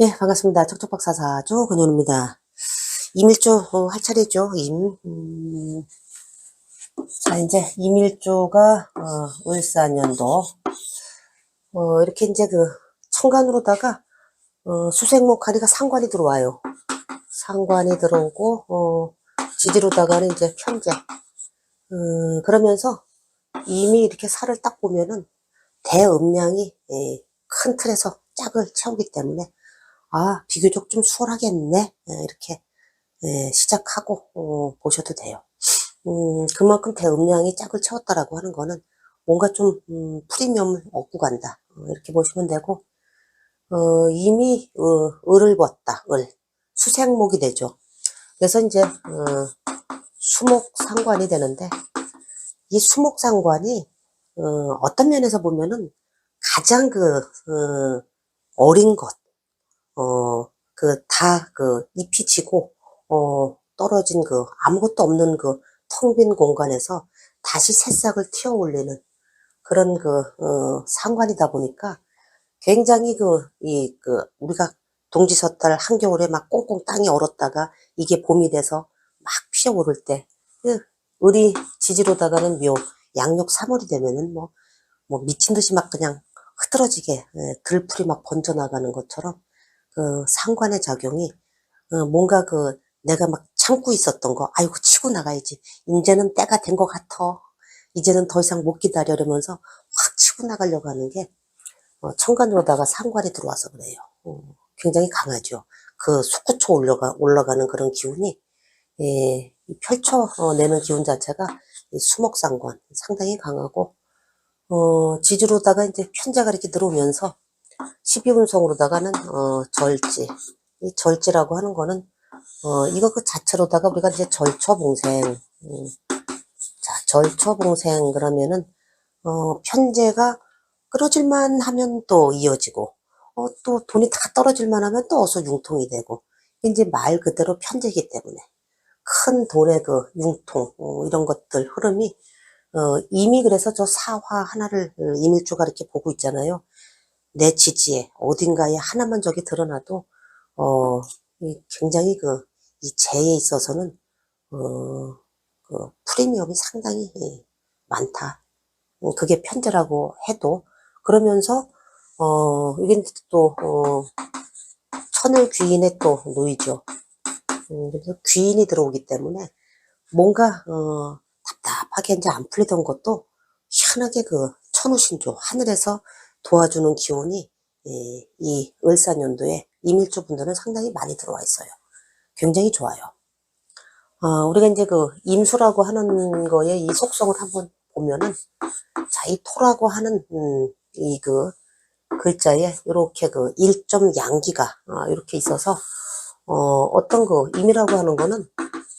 예, 반갑습니다. 척척박사사주 권현우입니다. 임일조 할 차례죠. 자, 이제 임일조가 을사년도 이렇게 이제 그 천간으로다가 수생목 하니까 상관이 들어와요. 상관이 들어오고 지지로다가는 이제 편제. 그러면서 이미 이렇게 살을 딱 보면은 대음량이 큰 틀에서 짝을 채우기 때문에 비교적 좀 수월하겠네, 이렇게 시작하고 보셔도 돼요. 그만큼 대음량이 짝을 채웠다라고 하는 거는 뭔가 좀 프리미엄을 얻고 간다, 이렇게 보시면 되고, 이미 을을 봤다. 수생목이 되죠. 그래서 이제 수목상관이 되는데, 이 수목상관이 어떤 면에서 보면은 가장 어린 것, 잎이 지고, 떨어진 아무것도 없는 텅 빈 공간에서 다시 새싹을 튀어 올리는 그런 상관이다 보니까 굉장히 우리가 동지섣달 한겨울에 막 꽁꽁 땅이 얼었다가 이게 봄이 돼서 막 피어오를 때, 을이 지지로다가는 양력 3월이 되면은 뭐 미친 듯이 막 그냥 흐드러지게, 들풀이 막 번져나가는 것처럼 상관의 작용이, 뭔가 내가 막 참고 있었던 거, 아이고, 치고 나가야지. 이제는 때가 된 것 같아. 이제는 더 이상 못 기다려. 이러면서 확 치고 나가려고 하는 게, 천간으로다가 상관이 들어와서 그래요. 굉장히 강하죠. 솟구쳐 올라가는 그런 기운이, 펼쳐내는 기운 자체가 이 수목상관 상당히 강하고, 지지로다가 이제 편제가 이렇게 들어오면서 12운성으로다가는 절지. 이 절지라고 하는 거는 이거 자체로다가 우리가 이제 절처봉생. 자, 절처봉생 그러면은 편제가 끊어질만 하면 또 이어지고, 또 돈이 다 떨어질만 하면 또 어서 융통이 되고, 이제 말 그대로 편제이기 때문에 큰 돈의 융통, 이런 것들 흐름이, 이미 그래서 저 사화 하나를 임일주가 이렇게 보고 있잖아요. 내 지지에 어딘가에 하나만 저기 드러나도 굉장히 이 재에 있어서는 프리미엄이 상당히 많다. 그게 편제라고 해도. 그러면서 이게 또 천을 귀인에 또 놓이죠. 그래서 귀인이 들어오기 때문에 뭔가 답답하게 이제 안 풀리던 것도 희한하게 천우신조 하늘에서 도와주는 기운이 이 을사년도에 임일주 분들은 상당히 많이 들어와 있어요. 굉장히 좋아요. 우리가 이제 임수라고 하는 거에 이 속성을 한번 보면은, 자, 이 토라고 하는 이 글자에 이렇게 일점 양기가 이렇게 있어서 어떤 임이라고 하는 거는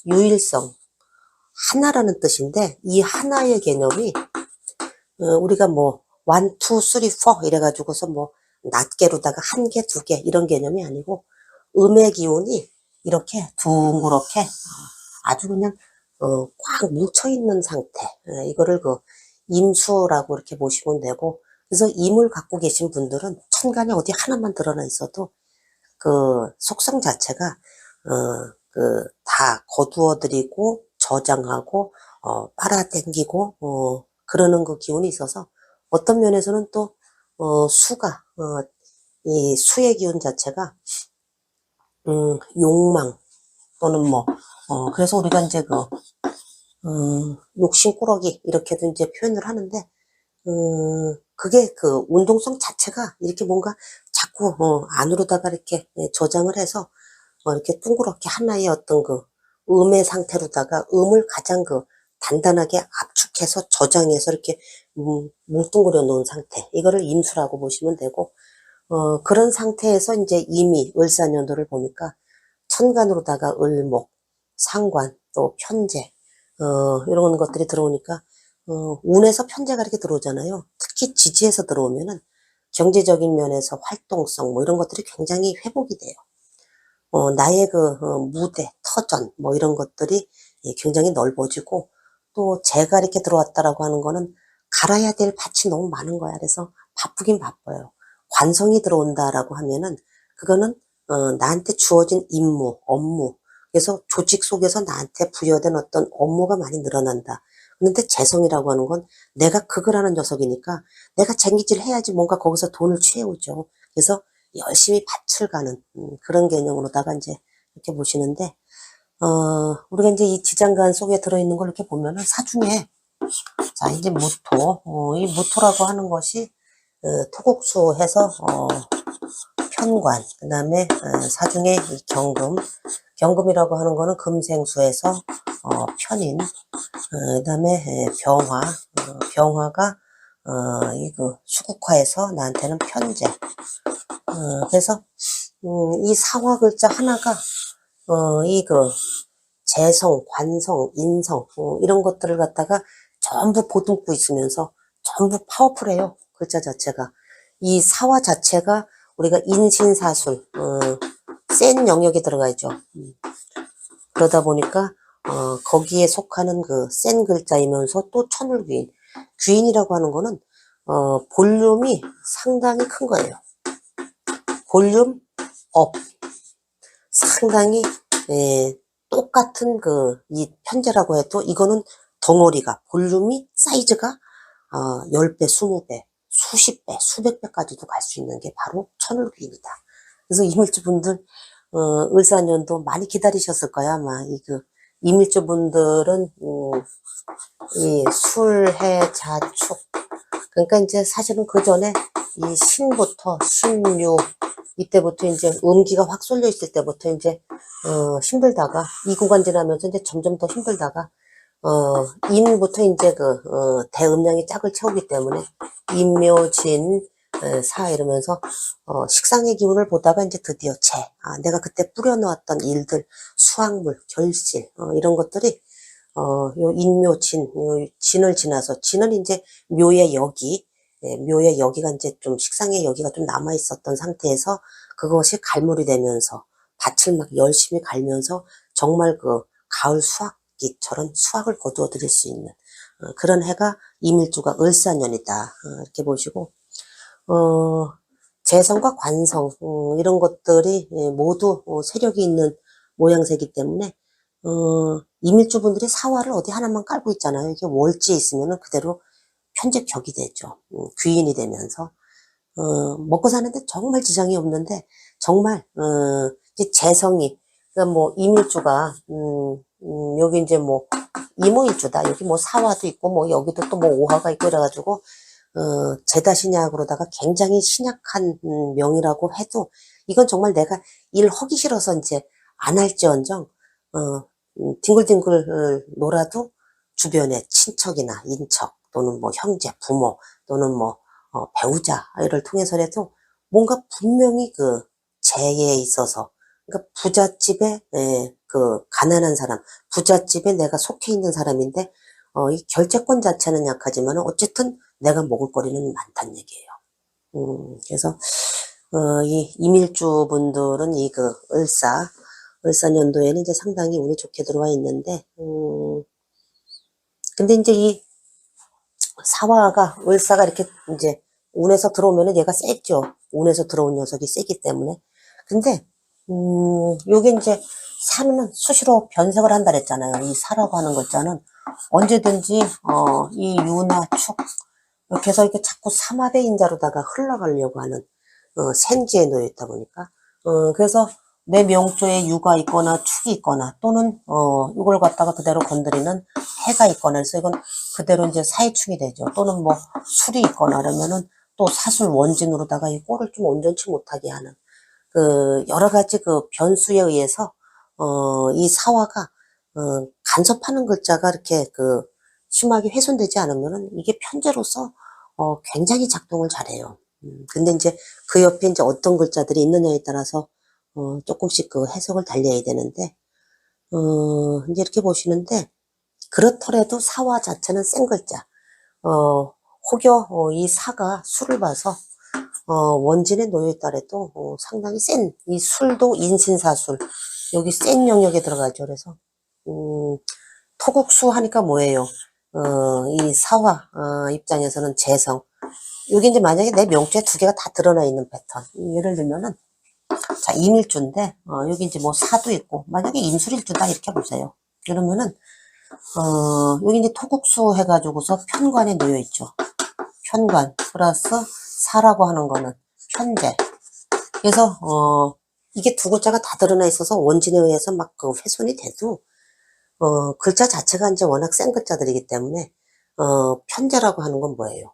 유일성, 하나라는 뜻인데, 이 하나의 개념이 우리가 뭐 1, 2, 3, 4 이래가지고서 뭐 낱개로다가 1개, 2개 이런 개념이 아니고, 음의 기운이 이렇게 둥그렇게 아주 그냥 꽉 뭉쳐있는 상태, 이거를 임수라고 이렇게 보시면 되고, 그래서 임을 갖고 계신 분들은 천간에 어디 하나만 드러나 있어도 속성 자체가 다 거두어드리고 저장하고 빨아당기고 그러는 기운이 있어서, 어떤 면에서는 또 수가 이 수의 기운 자체가 욕망 또는 뭐 그래서 우리가 이제 욕심꾸러기 이렇게도 이제 표현을 하는데, 그게 운동성 자체가 이렇게 뭔가 자꾸 안으로다가 이렇게 저장을 해서 이렇게 둥그렇게 하나의 어떤 음의 상태로다가 음을 가장 단단하게 압축해서 저장해서 이렇게 뭉뚱그려 놓은 상태, 이거를 임수라고 보시면 되고, 그런 상태에서 이제 이미 을사년도를 보니까 천간으로다가 을목, 상관, 또 편제, 이런 것들이 들어오니까, 운에서 편제가 이렇게 들어오잖아요. 특히 지지에서 들어오면은 경제적인 면에서 활동성 뭐 이런 것들이 굉장히 회복이 돼요. 나의 무대, 터전 뭐 이런 것들이 굉장히 넓어지고, 또 재가 이렇게 들어왔다라고 하는 거는 갈아야 될 밭이 너무 많은 거야. 그래서 바쁘긴 바빠요. 관성이 들어온다라고 하면은 그거는 나한테 주어진 임무, 업무. 그래서 조직 속에서 나한테 부여된 어떤 업무가 많이 늘어난다. 그런데 재성이라고 하는 건 내가 그걸 하는 녀석이니까 내가 쟁기질 해야지 뭔가 거기서 돈을 취해오죠. 그래서 열심히 밭을 가는 그런 개념으로다가 이제 이렇게 보시는데, 우리가 이제 이 지장간 속에 들어있는 걸 이렇게 보면은 사중에, 자, 이제 무토, 이 무토라고 하는 것이, 토국수 해서, 편관, 그 다음에, 사중에 이 경금, 경금이라고 하는 거는 금생수에서, 편인, 그 다음에 병화, 병화가, 그 수국화에서 나한테는 편재. 그래서, 이 사화 글자 하나가, 재성, 관성, 인성, 이런 것들을 갖다가 전부 보듬고 있으면서 전부 파워풀해요. 글자 자체가. 이 사화 자체가 우리가 인신사술, 센 영역에 들어가 있죠. 그러다 보니까, 거기에 속하는 그 센 글자이면서 또 천을귀인. 귀인이라고 하는 거는, 볼륨이 상당히 큰 거예요. 볼륨 업. 상당히, 똑같은 이 편제라고 해도 이거는 덩어리가, 볼륨이, 사이즈가, 10배, 20배, 수십 배, 수백 배까지도 갈 수 있는 게 바로 천을귀인이다. 그래서 이밀주분들, 을사년도 많이 기다리셨을 거야, 아마. 이밀주분들은, 이 술해 자축. 그러니까 이제 사실은 그 전에 이 신부터, 신유, 이때부터 이제 음기가 확 쏠려 있을 때부터 이제, 힘들다가, 이 구간 지나면서 이제 점점 더 힘들다가, 인부터 이제 대음량이 짝을 채우기 때문에, 인묘진, 사 이러면서, 식상의 기운을 보다가 이제 드디어 내가 그때 뿌려놓았던 일들, 수확물, 결실, 이런 것들이, 요 인묘진, 요 진을 지나서, 진은 이제 묘의 여기, 묘의 여기가 이제 좀 식상의 여기가 좀 남아 있었던 상태에서 그것이 갈물이 되면서 밭을 막 열심히 갈면서 정말 가을 수확기처럼 수확을 거두어 드릴 수 있는 그런 해가 이밀주가 을사년이다. 이렇게 보시고, 재성과 관성, 이런 것들이 모두 세력이 있는 모양새이기 때문에, 이밀주분들이 사화를 어디 하나만 깔고 있잖아요. 이게 월지에 있으면은 그대로 편제격이 되죠. 귀인이 되면서, 먹고 사는데 정말 지장이 없는데, 정말, 이 재성이, 그러니까 뭐, 이밀주가, 여기 이제 뭐, 이모일주다. 여기 뭐 사화도 있고, 뭐, 여기도 또 뭐 오화가 있고, 이래가지고, 제다신약으로다가 굉장히 신약한 명이라고 해도, 이건 정말 내가 일 하기 싫어서 이제 안 할지언정, 뒹굴뒹굴 놀아도 주변에 친척이나 인척, 또는 뭐 형제, 부모, 또는 뭐, 배우자를 통해서라도 뭔가 분명히 재에 있어서, 그러니까 부잣집에, 가난한 사람, 부잣집에 내가 속해 있는 사람인데, 이 결재권 자체는 약하지만 어쨌든 내가 먹을 거리는 많다는 얘기예요. 그래서, 이 이밀주 분들은 을사년도에는 이제 상당히 운이 좋게 들어와 있는데, 근데 이제 이 사화가, 을사가 이렇게 이제 운에서 들어오면은 얘가 세죠. 운에서 들어온 녀석이 세기 때문에. 근데, 요게 이제 사는 수시로 변색을 한다 그랬잖아요. 이 사라고 하는 글자는 언제든지, 이 유나 축, 이렇게 해서 이렇게 자꾸 삼합의 인자로다가 흘러가려고 하는, 생지에 놓여 있다 보니까. 그래서 내 명조에 유가 있거나 축이 있거나 또는, 이걸 갖다가 그대로 건드리는 해가 있거나 해서 이건 그대로 이제 사이축이 되죠. 또는 뭐 술이 있거나 그러면은 또 사술 원진으로다가 이 꼴을 좀 온전치 못하게 하는, 여러 가지 변수에 의해서, 이 사화가, 간섭하는 글자가 이렇게 심하게 훼손되지 않으면은 이게 편제로서, 굉장히 작동을 잘해요. 근데 이제 그 옆에 이제 어떤 글자들이 있느냐에 따라서, 조금씩 해석을 달려야 되는데, 이제 이렇게 보시는데, 그렇더라도 사화 자체는 센 글자. 혹여, 이 사가 술을 봐서, 원진에 놓여있다래도, 상당히 이 술도 인신사술. 여기 센 영역에 들어가죠. 그래서, 토국수 하니까 뭐예요? 이 사화, 입장에서는 재성. 여기 이제 만약에 내 명주에 두 개가 다 드러나 있는 패턴. 예를 들면은, 자, 임일주인데, 여기 이제 뭐 사도 있고, 만약에 임술일주다, 이렇게 보세요. 그러면은, 여기 이제 토국수 해가지고서 편관에 놓여 있죠. 편관, 플러스 사라고 하는 거는 편재. 그래서, 이게 두 글자가 다 드러나 있어서 원진에 의해서 막 그 훼손이 돼도, 글자 자체가 이제 워낙 센 글자들이기 때문에, 편재라고 하는 건 뭐예요?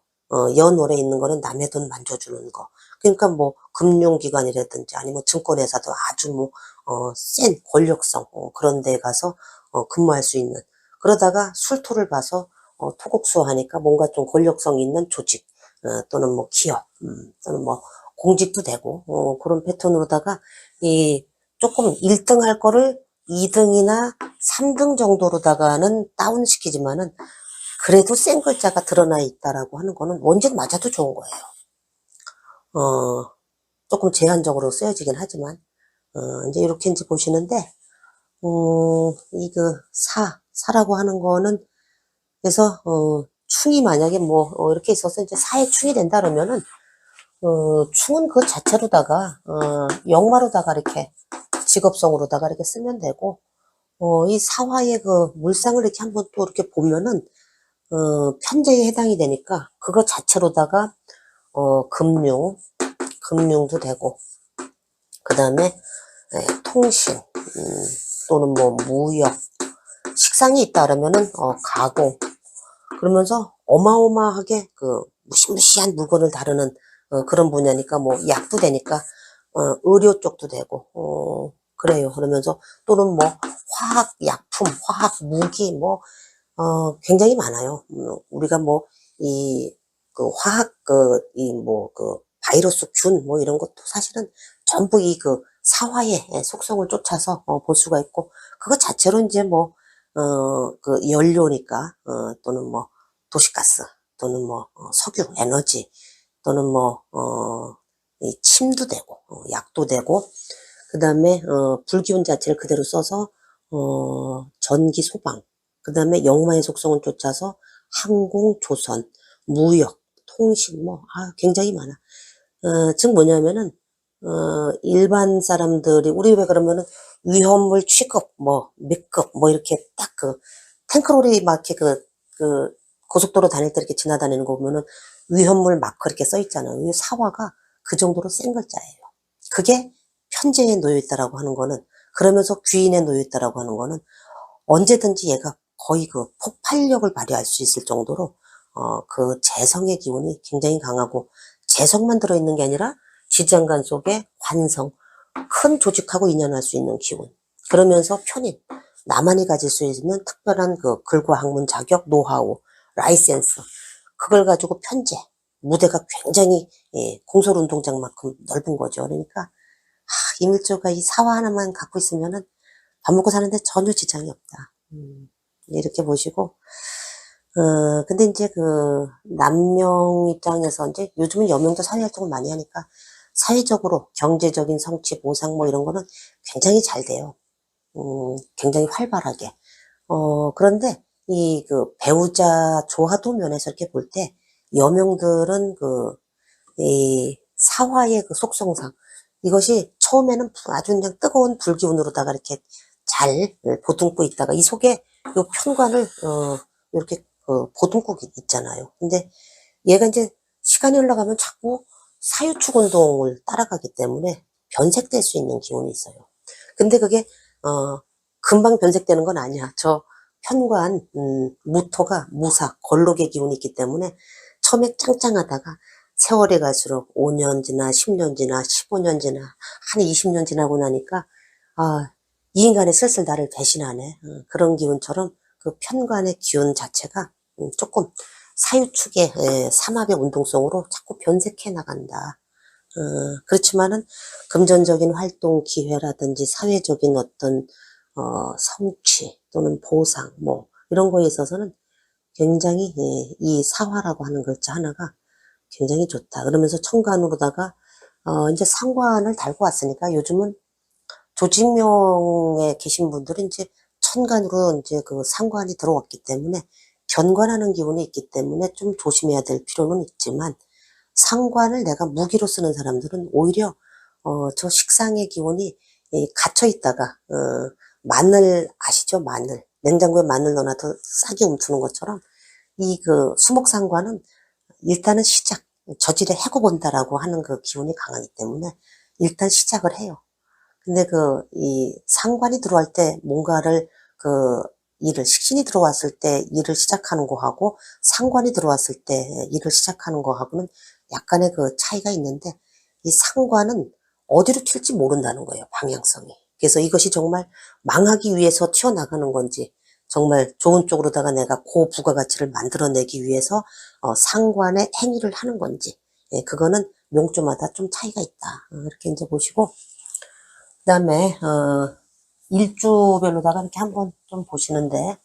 연월에 있는 거는 남의 돈 만져주는 거. 그러니까 뭐, 금융기관이라든지 아니면 증권회사도 아주 뭐, 센 권력성, 그런 데 가서, 근무할 수 있는. 그러다가 술토를 봐서, 토국수 하니까 뭔가 좀 권력성 있는 조직, 또는 뭐 기업, 또는 뭐, 공직도 되고, 그런 패턴으로다가, 조금 1등 할 거를 2등이나 3등 정도로다가는 다운시키지만은, 그래도 센 글자가 드러나 있다라고 하는 거는 원진 맞아도 좋은 거예요. 조금 제한적으로 쓰여지긴 하지만, 이제 이렇게 이제 보시는데, 사라고 하는 거는, 그래서, 충이 만약에 뭐, 이렇게 있어서 이제 사에 충이 된다 그러면은, 충은 그 자체로다가, 역마로다가 이렇게, 직업성으로다가 이렇게 쓰면 되고, 이 사화의 그 물상을 이렇게 한번 또 이렇게 보면은, 편제에 해당이 되니까, 그거 자체로다가, 금융도 되고, 그 다음에, 통신, 또는 뭐, 무역, 식상이 있다 그러면은, 가공, 그러면서 어마어마하게 그, 무시무시한 물건을 다루는, 그런 분야니까, 뭐, 약도 되니까, 의료 쪽도 되고, 그래요. 그러면서, 또는 뭐, 화학 약품, 화학 무기, 뭐, 굉장히 많아요. 우리가 뭐, 화학, 바이러스 균, 뭐, 이런 것도 사실은 전부 사화의 속성을 쫓아서, 볼 수가 있고, 그거 자체로 이제 뭐, 연료니까, 또는 뭐, 도시가스, 또는 뭐, 석유, 에너지, 또는 뭐, 이 침도 되고, 약도 되고, 그 다음에, 불기운 자체를 그대로 써서, 전기 소방, 그 다음에 역마의 속성을 쫓아서 항공, 조선, 무역, 통신, 뭐, 굉장히 많아. 즉 뭐냐면은, 일반 사람들이, 우리 왜 그러면은 위험물 취급, 뭐, 몇급, 뭐, 이렇게 딱 탱크로리 막 이렇게 고속도로 다닐 때 이렇게 지나다니는 거 보면은 위험물 마크 이렇게 써 있잖아요. 이 사화가 그 정도로 센 글자예요. 그게 편제에 놓여 있다라고 하는 거는, 그러면서 귀인에 놓여 있다라고 하는 거는 언제든지 얘가 거의 폭발력을 발휘할 수 있을 정도로, 그 재성의 기운이 굉장히 강하고, 재성만 들어있는 게 아니라 지장간 속에 관성, 큰 조직하고 인연할 수 있는 기운. 그러면서 편인, 나만이 가질 수 있는 특별한 글과 학문 자격, 노하우, 라이센스, 그걸 가지고 편제, 무대가 굉장히, 공설운동장만큼 넓은 거죠. 그러니까, 임일조가 이 사화 하나만 갖고 있으면은 밥 먹고 사는데 전혀 지장이 없다. 이렇게 보시고, 근데 이제 남명 입장에서 이제 요즘은 여명도 사회활동을 많이 하니까 사회적으로 경제적인 성취, 보상 뭐 이런 거는 굉장히 잘 돼요. 굉장히 활발하게. 그런데 배우자 조화도 면에서 이렇게 볼 때 여명들은 이 사화의 속성상 이것이 처음에는 아주 그냥 뜨거운 불기운으로다가 이렇게 잘 보듬고 있다가 이 속에 요 편관을 이렇게 보듬고 있잖아요. 근데 얘가 이제 시간이 흘러가면 자꾸 사유축 운동을 따라가기 때문에 변색될 수 있는 기운이 있어요. 근데 그게 금방 변색되는 건 아니야. 저 편관 무토가 무사 걸록의 기운이 있기 때문에 처음에 짱짱하다가 세월이 갈수록 5년 지나 10년 지나 15년 지나 한 20년 지나고 나니까 이 인간이 슬슬 나를 배신하네. 그런 기운처럼 그 편관의 기운 자체가 조금 사유축의 삼합의 운동성으로 자꾸 변색해 나간다. 그렇지만은 금전적인 활동 기회라든지 사회적인 어떤 성취 또는 보상 뭐 이런 거에 있어서는 굉장히 이 사화라고 하는 글자 하나가 굉장히 좋다. 그러면서 천간으로다가 이제 상관을 달고 왔으니까 요즘은 조직명에 계신 분들은 이제 천간으로 이제 상관이 들어왔기 때문에 견관하는 기운이 있기 때문에 좀 조심해야 될 필요는 있지만 상관을 내가 무기로 쓰는 사람들은 오히려 저 식상의 기운이 갇혀 있다가, 마늘 아시죠? 마늘. 냉장고에 마늘 넣어놔도 싹이 움트는 것처럼 이 그 수목상관은 일단은 시작, 저질에 해고 본다라고 하는 그 기운이 강하기 때문에 일단 시작을 해요. 근데 이 상관이 들어갈 때 뭔가를 식신이 들어왔을 때 일을 시작하는 거하고 상관이 들어왔을 때 일을 시작하는 거하고는 약간의 그 차이가 있는데 이 상관은 어디로 튈지 모른다는 거예요, 방향성이. 그래서 이것이 정말 망하기 위해서 튀어나가는 건지 정말 좋은 쪽으로다가 내가 고부가가치를 만들어내기 위해서 상관의 행위를 하는 건지, 예, 그거는 명조마다 좀 차이가 있다. 이렇게 이제 보시고, 그다음에 일주별로다가 이렇게 한번 좀 보시는데,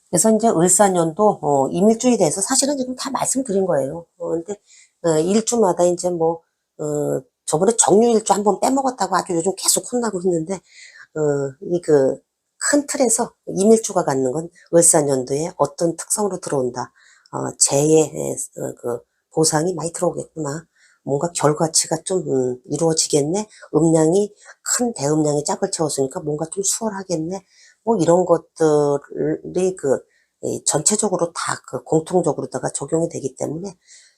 그래서 이제 을사년도 임일주에 대해서 사실은 지금 다 말씀드린 거예요. 근데 일주마다 이제 뭐 저번에 정유일주 한번 빼먹었다고 아주 요즘 계속 혼나고 있는데, 이 큰 틀에서 임일주가 갖는 건 을사년도에 어떤 특성으로 들어온다. 재의 보상이 많이 들어오겠구나. 뭔가 결과치가 좀 이루어지겠네. 음량이 큰 대음량이 짝을 채웠으니까 뭔가 좀 수월하겠네. 뭐 이런 것들이 전체적으로 다 공통적으로다가 적용이 되기 때문에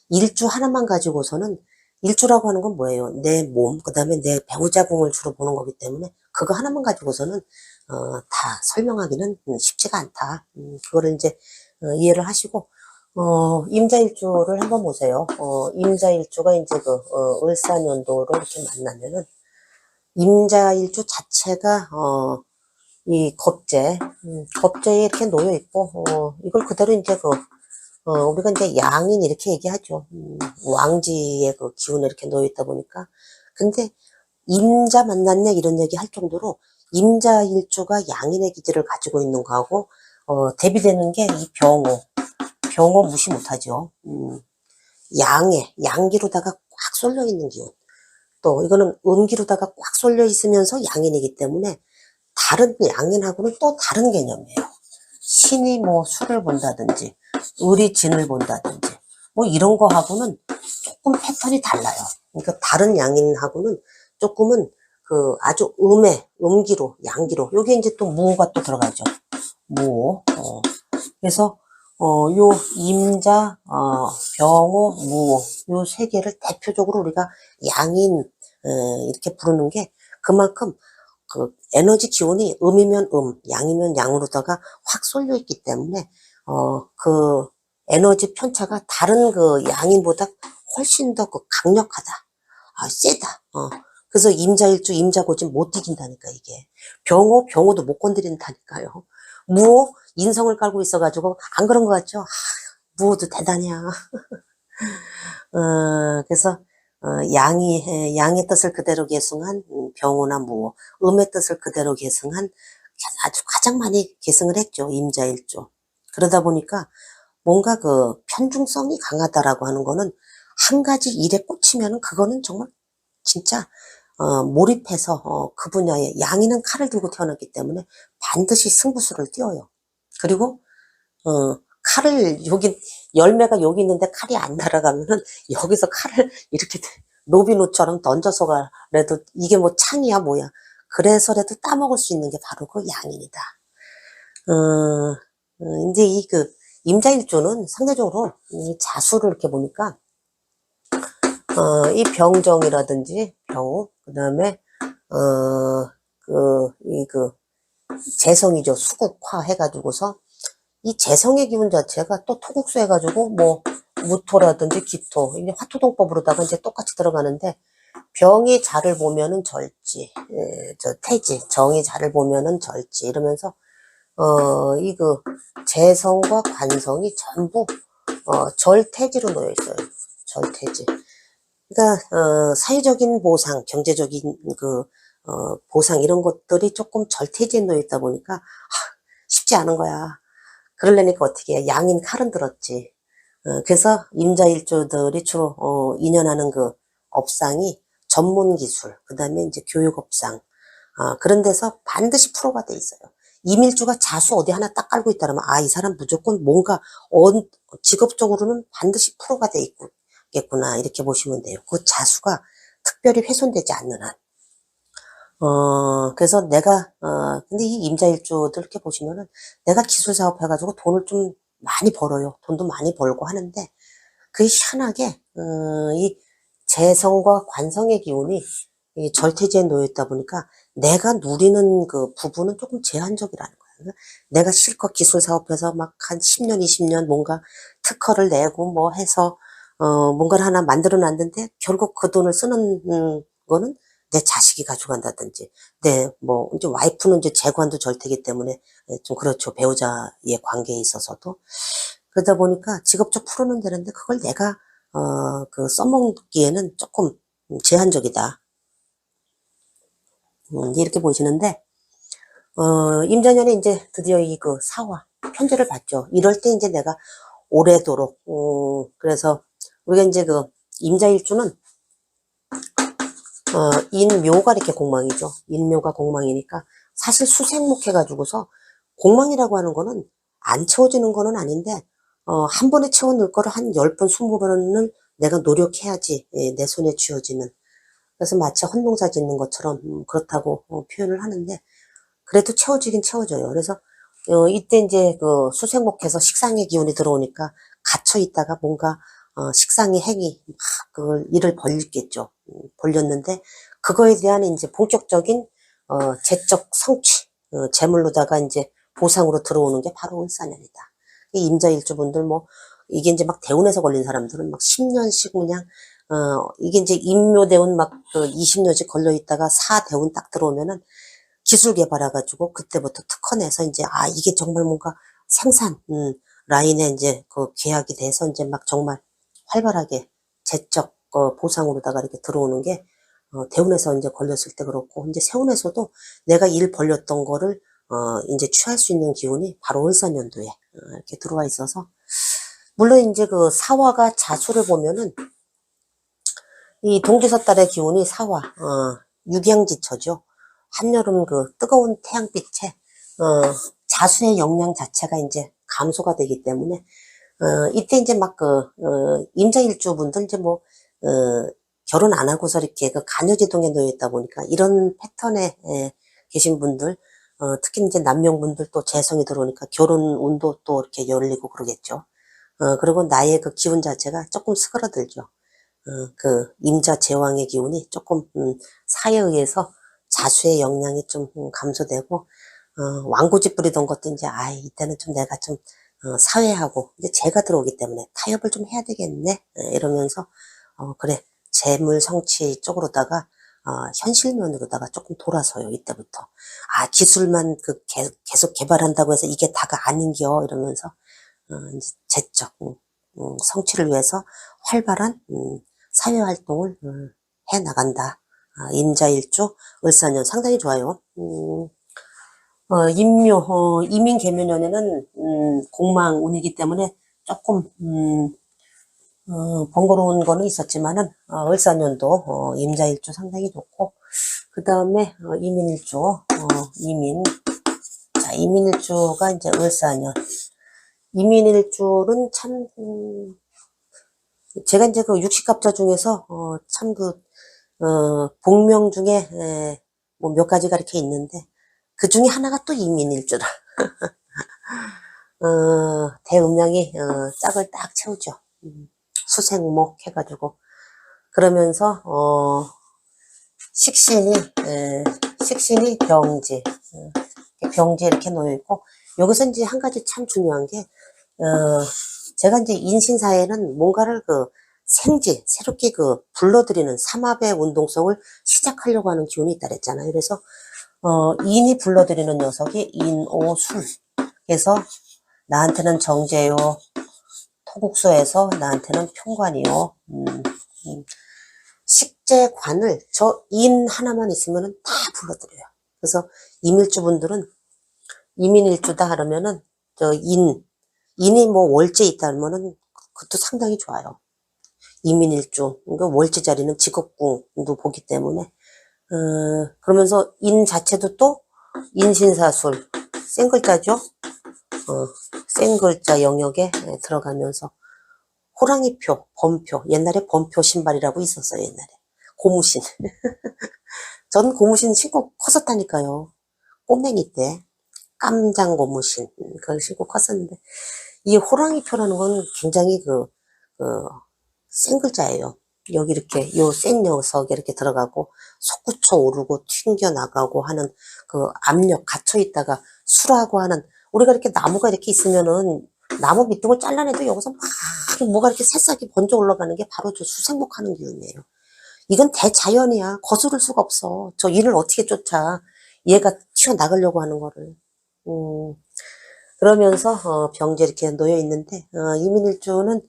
일주 하나만 가지고서는, 일주라고 하는 건 뭐예요? 내 몸, 그 다음에 내 배우자 궁을 주로 보는 거기 때문에 그거 하나만 가지고서는 다 설명하기는 쉽지가 않다. 그거를 이제 이해를 하시고, 임자일주를 한번 보세요. 임자일주가 이제 을사년도로 이렇게 만나면은, 임자일주 자체가, 이 겁재에 이렇게 놓여 있고, 이걸 그대로 이제 우리가 이제 양인 이렇게 얘기하죠. 왕지의 그 기운에 이렇게 놓여 있다 보니까. 근데 임자 만났네 이런 얘기 할 정도로 임자일주가 양인의 기질을 가지고 있는 거하고, 대비되는 게 이 병호 무시 못하죠. 양기로다가 꽉 쏠려 있는 기운. 또 이거는 음기로다가 꽉 쏠려 있으면서 양인이기 때문에 다른 양인하고는 또 다른 개념이에요. 신이 뭐 수를 본다든지, 을이 진을 본다든지, 뭐 이런 거하고는 조금 패턴이 달라요. 그러니까 다른 양인하고는 조금은 아주 음기로, 양기로, 요게 이제 또 무호가 또 들어가죠. 무호. 그래서 요 임자, 병호, 무호, 요 세 개를 대표적으로 우리가 양인 이렇게 부르는 게 그만큼 에너지 기운이 음이면 양이면 양으로다가 확 쏠려 있기 때문에 에너지 편차가 다른 양인보다 훨씬 더 강력하다. 세다. 그래서 임자일주, 임자고지 못 이긴다니까, 이게. 병호도 못 건드린다니까요. 무호, 인성을 깔고 있어가지고, 안 그런 것 같죠? 무호도 대단해요. 그래서, 양의 뜻을 그대로 계승한 병호나 무호, 음의 뜻을 그대로 계승한 아주 가장 많이 계승을 했죠, 임자일주. 그러다 보니까 뭔가 편중성이 강하다라고 하는 거는 한 가지 일에 꽂히면은 그거는 정말 진짜 몰입해서 그 분야에, 양이는 칼을 들고 태어났기 때문에 반드시 승부수를 띄워요. 그리고 칼을 열매가 여기 있는데 칼이 안 날아가면은 여기서 칼을 이렇게 로빈후드처럼 던져서라도 이게 뭐 창이야 뭐야, 그래서라도 따먹을 수 있는 게 바로 그 양인이다. 이제 임자일주는 상대적으로 이 자수를 이렇게 보니까 이 병정이라든지 병우, 그 다음에 재성이죠. 수국화 해가지고서 이 재성의 기운 자체가 또 토국수 해가지고 뭐 무토라든지 기토, 이게 화토동법으로다가 이제 똑같이 들어가는데, 병이 자를 보면은 절지, 태지, 정이 자를 보면은 절지 이러면서 재성과 관성이 전부 절태지로 놓여 있어요. 절태지. 그러니까 사회적인 보상, 경제적인 보상 이런 것들이 조금 절태지에 놓여 있다 보니까 쉽지 않은 거야. 그러려니까 어떻게 해? 양인 칼은 들었지. 그래서 임자일주들이 주로 인연하는 업상이 전문기술, 그 다음에 이제 교육업상, 그런 데서 반드시 프로가 돼 있어요. 임일주가 자수 어디 하나 딱 깔고 있다면 이 사람 무조건 뭔가 직업적으로는 반드시 프로가 돼 있겠구나, 이렇게 보시면 돼요. 그 자수가 특별히 훼손되지 않는 한. 그래서 내가, 근데 이 임자일주들 이렇게 보시면은 내가 기술 사업 해가지고 돈을 좀 많이 벌어요. 돈도 많이 벌고 하는데, 그게 희한하게, 이 재성과 관성의 기운이 이 절퇴지에 놓여있다 보니까 내가 누리는 그 부분은 조금 제한적이라는 거예요. 그러니까 내가 실컷 기술 사업해서 막 한 10년, 20년 뭔가 특허를 내고 뭐 해서, 뭔가를 하나 만들어 놨는데 결국 그 돈을 쓰는, 거는 내 자식이 가져간다든지, 뭐, 이제 와이프는 이제 재관도 절대기 때문에 좀 그렇죠. 배우자의 관계에 있어서도. 그러다 보니까 직업적 풀어는 되는데 그걸 내가, 써먹기에는 조금 제한적이다. 이렇게 보시는데, 임자년에 이제 드디어 이 그 사화, 편제를 받죠. 이럴 때 이제 내가 오래도록, 그래서 우리가 이제 그 임자일주는 인묘가 이렇게 공망이죠. 인묘가 공망이니까 사실 수생목 해가지고서 공망이라고 하는 거는 안 채워지는 거는 아닌데, 한 번에 채워 넣을 거를 한 10번, 20번을 내가 노력해야지, 예, 내 손에 쥐어지는. 그래서 마치 헛농사 짓는 것처럼, 그렇다고 표현을 하는데, 그래도 채워지긴 채워져요. 그래서, 이때 이제 그 수생목해서 식상의 기운이 들어오니까 갇혀 있다가 뭔가, 식상의 행위, 막 그걸 일을 벌렸겠죠. 벌렸는데, 그거에 대한 이제 본격적인, 재적 성취, 재물로다가 이제 보상으로 들어오는 게 바로 을사년이다. 이 임자일주분들 뭐, 이게 이제 막 대운에서 걸린 사람들은 막 10년씩 그냥, 이게 이제 임묘대운 막 그 20년씩 걸려 있다가 사대운 딱 들어오면은 기술 개발해가지고 그때부터 특허 내서 이제 이게 정말 뭔가 생산 라인에 이제 그 계약이 돼서 이제 막 정말 활발하게 재적 보상으로다가 이렇게 들어오는 게 대운에서 이제 걸렸을 때 그렇고, 이제 세운에서도 내가 일 벌렸던 거를 이제 취할 수 있는 기운이 바로 을사년도에 이렇게 들어와 있어서, 물론 이제 그 사화가 자수를 보면은 이 동지섣달의 기운이 사화, 육양지처죠. 한여름 그 뜨거운 태양빛에, 자수의 영양 자체가 이제 감소가 되기 때문에, 이때 이제 막 임자일주 분들 이제 뭐, 결혼 안 하고서 이렇게 그 간여지동에 놓여 있다 보니까 이런 패턴에 계신 분들, 특히 이제 남명분들 또 재성이 들어오니까 결혼 운도 또 이렇게 열리고 그러겠죠. 그리고 나의 그 기운 자체가 조금 스그러들죠. 그 임자 제왕의 기운이 조금 사에 의해서 자수의 역량이 좀 감소되고, 완고집 부리던 것도 이제 이때는 좀 내가 좀 사회하고 이제 재가 들어오기 때문에 타협을 좀 해야 되겠네, 이러면서 그래, 재물 성취 쪽으로다가 현실면으로다가 조금 돌아서요. 이때부터 기술만 계속 개발한다고 해서 이게 다가 아닌겨, 이러면서 이제 재적 성취를 위해서 활발한 사회활동을 해 나간다. 임자일주 을사년 상당히 좋아요. 이민계묘년에는 공망운이기 때문에 조금 번거로운 거는 있었지만은 을사년도 임자일주 상당히 좋고, 그 다음에 이민일주, 이민일주가 이제 을사년. 이민일주는 참 제가 이제 그 육식갑자 중에서 참 복명 중에 뭐 몇 가지가 이렇게 있는데, 그 중에 하나가 또 이민일주라. 대음양이 짝을 딱 채우죠. 수생목 해가지고. 그러면서 식신이 병지, 병지에 이렇게 놓여있고, 여기서 이제 한 가지 참 중요한 게, 제가 이제 인신사에는 뭔가를 새롭게 불러들이는 삼합의 운동성을 시작하려고 하는 기운이 있다 그랬잖아요. 그래서, 인이 불러들이는 녀석이 인오술. 그래서 나한테는 정제요, 토국소에서 나한테는 평관이요, 식재관을 저 인 하나만 있으면은 다 불러들여요. 그래서 이민일주분들은 이민일주다 하면은 인이 뭐 월제 있다 하면은 그것도 상당히 좋아요. 이민일주, 그러니까 월제 자리는 직업궁도 보기 때문에, 그러면서 인 자체도 또 인신사술, 센 글자죠. 센 글자 영역에 들어가면서 호랑이표, 범표, 옛날에 범표 신발이라고 있었어요, 옛날에. 고무신. 전 고무신 신고 컸었다니까요. 꼬맹이 때. 깜장 고무신. 그걸 신고 컸었는데. 이 호랑이표라는 건 굉장히 센 글자예요. 여기 이렇게, 요 센 녀석이 이렇게 들어가고, 솟구쳐 오르고, 튕겨나가고 하는 그 압력, 갇혀있다가 수라고 하는, 우리가 이렇게 나무가 이렇게 있으면은, 나무 밑둥을 잘라내도 여기서 막 뭐가 이렇게 새싹이 번져 올라가는 게 바로 저 수생목 하는 기운이에요. 이건 대자연이야. 거스를 수가 없어. 저 일을 어떻게 쫓아. 얘가 튀어나가려고 하는 거를. 그러면서, 병재 이렇게 놓여 있는데, 이민일주는,